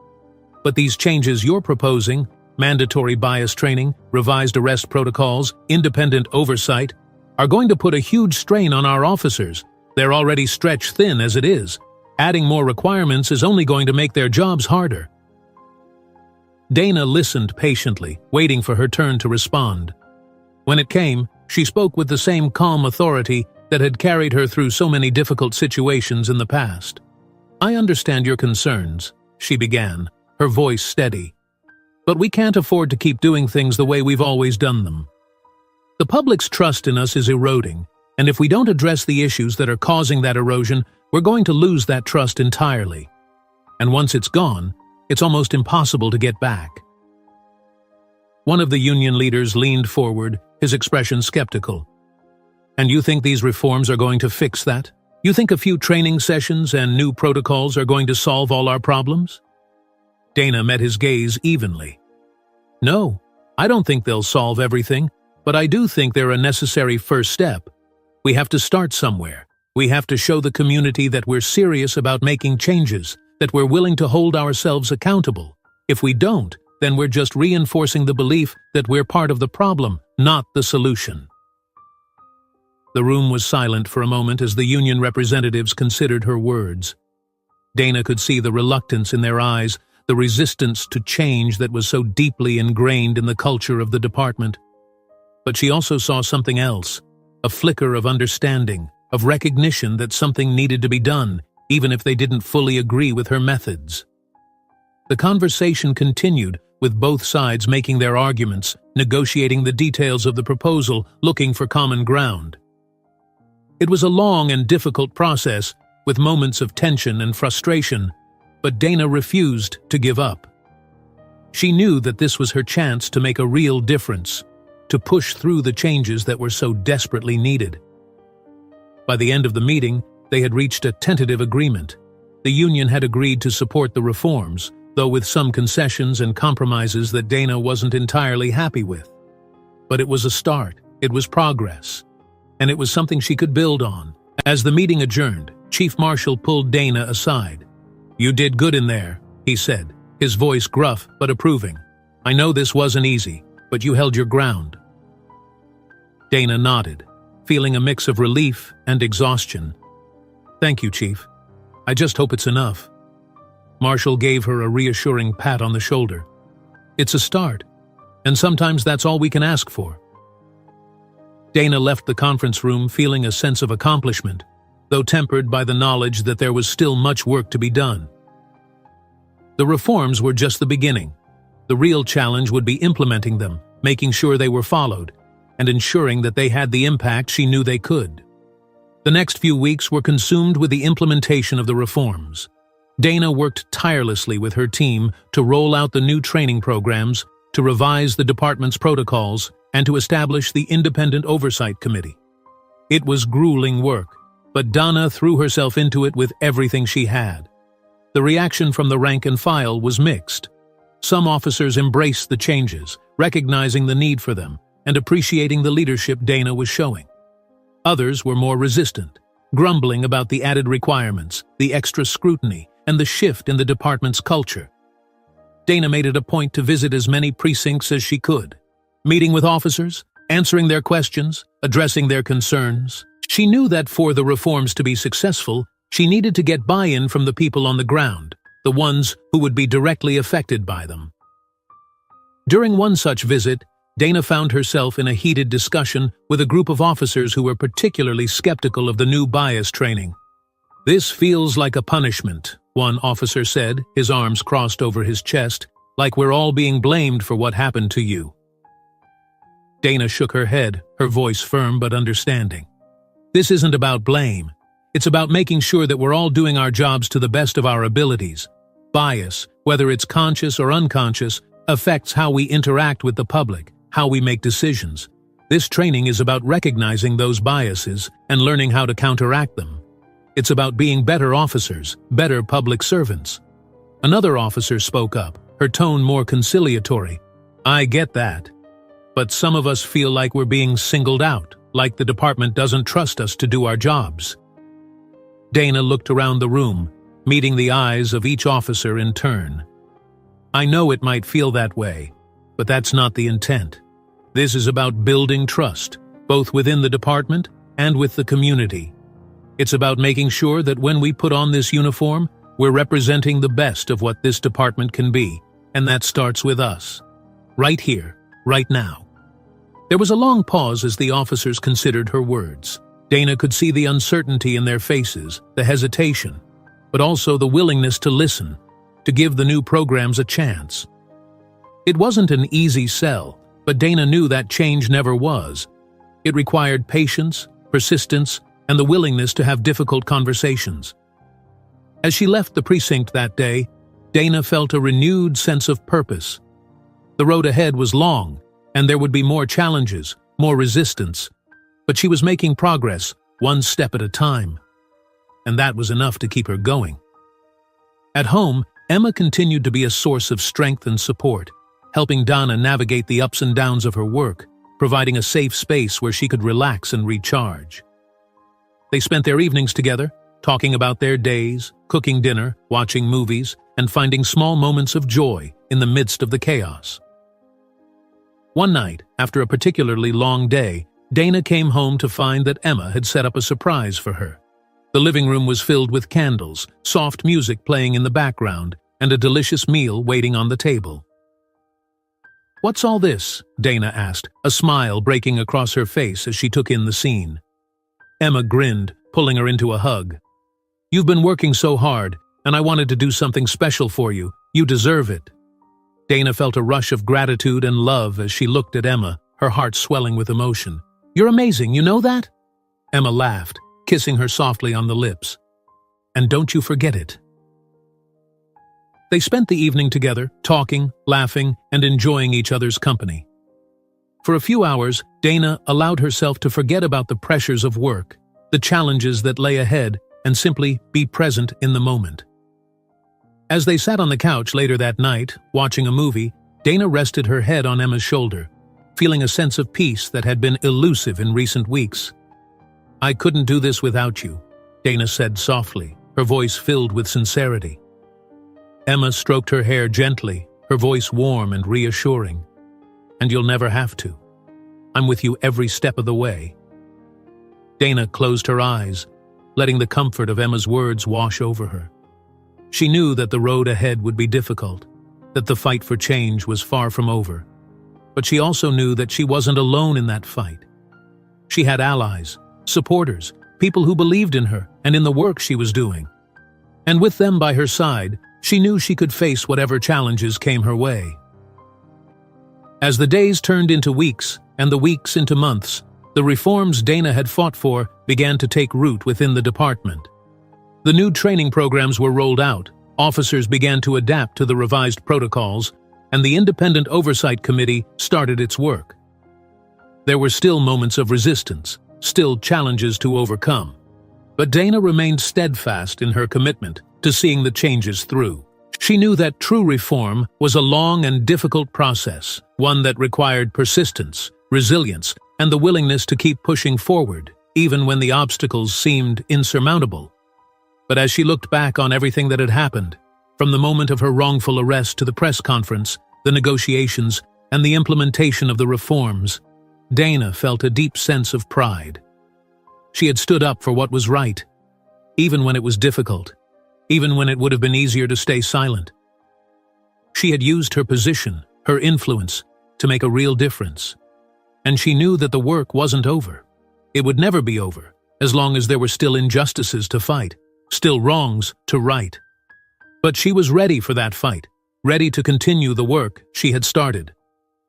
But these changes you're proposing, mandatory bias training, revised arrest protocols, independent oversight, are going to put a huge strain on our officers. They're already stretched thin as it is. Adding more requirements is only going to make their jobs harder. Dana listened patiently, waiting for her turn to respond. When it came, she spoke with the same calm authority that had carried her through so many difficult situations in the past. I understand your concerns, she began, her voice steady. But we can't afford to keep doing things the way we've always done them. The public's trust in us is eroding, and if we don't address the issues that are causing that erosion, we're going to lose that trust entirely. And once it's gone, it's almost impossible to get back. One of the union leaders leaned forward, his expression skeptical. And you think these reforms are going to fix that? You think a few training sessions and new protocols are going to solve all our problems? Dana met his gaze evenly. No, I don't think they'll solve everything, but I do think they're a necessary first step. We have to start somewhere. We have to show the community that we're serious about making changes, that we're willing to hold ourselves accountable. If we don't, then we're just reinforcing the belief that we're part of the problem, not the solution. The room was silent for a moment as the union representatives considered her words. Dana could see the reluctance in their eyes, the resistance to change that was so deeply ingrained in the culture of the department. But she also saw something else, a flicker of understanding, of recognition that something needed to be done, even if they didn't fully agree with her methods. The conversation continued, with both sides making their arguments, negotiating the details of the proposal, looking for common ground. It was a long and difficult process, with moments of tension and frustration, but Dana refused to give up. She knew that this was her chance to make a real difference, to push through the changes that were so desperately needed. By the end of the meeting, they had reached a tentative agreement. The union had agreed to support the reforms, though with some concessions and compromises that Dana wasn't entirely happy with. But it was a start, it was progress, and it was something she could build on. As the meeting adjourned, Chief Marshal pulled Dana aside. "You did good in there," he said, his voice gruff but approving. "I know this wasn't easy, but you held your ground." Dana nodded, feeling a mix of relief and exhaustion. "Thank you, Chief. I just hope it's enough." Marshall gave her a reassuring pat on the shoulder. "It's a start, and sometimes that's all we can ask for." Dana left the conference room feeling a sense of accomplishment, though tempered by the knowledge that there was still much work to be done. The reforms were just the beginning. The real challenge would be implementing them, making sure they were followed, and ensuring that they had the impact she knew they could. The next few weeks were consumed with the implementation of the reforms. Dana worked tirelessly with her team to roll out the new training programs, to revise the department's protocols, and to establish the Independent Oversight Committee. It was grueling work, but Dana threw herself into it with everything she had. The reaction from the rank and file was mixed. Some officers embraced the changes, recognizing the need for them, and appreciating the leadership Dana was showing. Others were more resistant, grumbling about the added requirements, the extra scrutiny, and the shift in the department's culture. Dana made it a point to visit as many precincts as she could, meeting with officers, answering their questions, addressing their concerns. She knew that for the reforms to be successful, she needed to get buy-in from the people on the ground, the ones who would be directly affected by them. During one such visit, Dana found herself in a heated discussion with a group of officers who were particularly skeptical of the new bias training. "This feels like a punishment," one officer said, his arms crossed over his chest, "like we're all being blamed for what happened to you." Dana shook her head, her voice firm but understanding. "This isn't about blame. It's about making sure that we're all doing our jobs to the best of our abilities. Bias, whether it's conscious or unconscious, affects how we interact with the public, how we make decisions. This training is about recognizing those biases and learning how to counteract them. It's about being better officers, better public servants." Another officer spoke up, her tone more conciliatory. "I get that. But some of us feel like we're being singled out, like the department doesn't trust us to do our jobs." Dana looked around the room, meeting the eyes of each officer in turn. "I know it might feel that way, but that's not the intent. This is about building trust, both within the department and with the community. It's about making sure that when we put on this uniform, we're representing the best of what this department can be, and that starts with us. Right here, right now." There was a long pause as the officers considered her words. Dana could see the uncertainty in their faces, the hesitation, but also the willingness to listen, to give the new programs a chance. It wasn't an easy sell, but Dana knew that change never was. It required patience, persistence, and the willingness to have difficult conversations. As she left the precinct that day, Dana felt a renewed sense of purpose. The road ahead was long, and there would be more challenges, more resistance, but she was making progress, one step at a time. And that was enough to keep her going. At home, Emma continued to be a source of strength and support, helping Dana navigate the ups and downs of her work, providing a safe space where she could relax and recharge. They spent their evenings together, talking about their days, cooking dinner, watching movies, and finding small moments of joy in the midst of the chaos. One night, after a particularly long day, Dana came home to find that Emma had set up a surprise for her. The living room was filled with candles, soft music playing in the background, and a delicious meal waiting on the table. "What's all this?" Dana asked, a smile breaking across her face as she took in the scene. Emma grinned, pulling her into a hug. "You've been working so hard, and I wanted to do something special for you. You deserve it." Dana felt a rush of gratitude and love as she looked at Emma, her heart swelling with emotion. "You're amazing, you know that?" Emma laughed, kissing her softly on the lips. "And don't you forget it." They spent the evening together, talking, laughing, and enjoying each other's company. For a few hours, Dana allowed herself to forget about the pressures of work, the challenges that lay ahead, and simply be present in the moment. As they sat on the couch later that night, watching a movie, Dana rested her head on Emma's shoulder, feeling a sense of peace that had been elusive in recent weeks. "I couldn't do this without you," Dana said softly, her voice filled with sincerity. Emma stroked her hair gently, her voice warm and reassuring. "And you'll never have to. I'm with you every step of the way." Dana closed her eyes, letting the comfort of Emma's words wash over her. She knew that the road ahead would be difficult, that the fight for change was far from over. But she also knew that she wasn't alone in that fight. She had allies, supporters, people who believed in her and in the work she was doing. And with them by her side, she knew she could face whatever challenges came her way. As the days turned into weeks and the weeks into months, the reforms Dana had fought for began to take root within the department. The new training programs were rolled out, officers began to adapt to the revised protocols, and the Independent Oversight Committee started its work. There were still moments of resistance, still challenges to overcome. But Dana remained steadfast in her commitment to seeing the changes through. She knew that true reform was a long and difficult process, one that required persistence, resilience, and the willingness to keep pushing forward, even when the obstacles seemed insurmountable. But as she looked back on everything that had happened, from the moment of her wrongful arrest to the press conference, the negotiations, and the implementation of the reforms, Dana felt a deep sense of pride. She had stood up for what was right, even when it was difficult, even when it would have been easier to stay silent. She had used her position, her influence, to make a real difference. And she knew that the work wasn't over. It would never be over, as long as there were still injustices to fight, still wrongs to right. But she was ready for that fight, ready to continue the work she had started.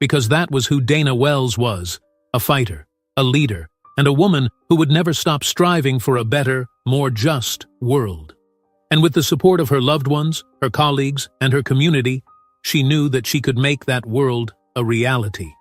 Because that was who Dana Wells was, a fighter, a leader, and a woman who would never stop striving for a better, more just world. And with the support of her loved ones, her colleagues, and her community, she knew that she could make that world a reality.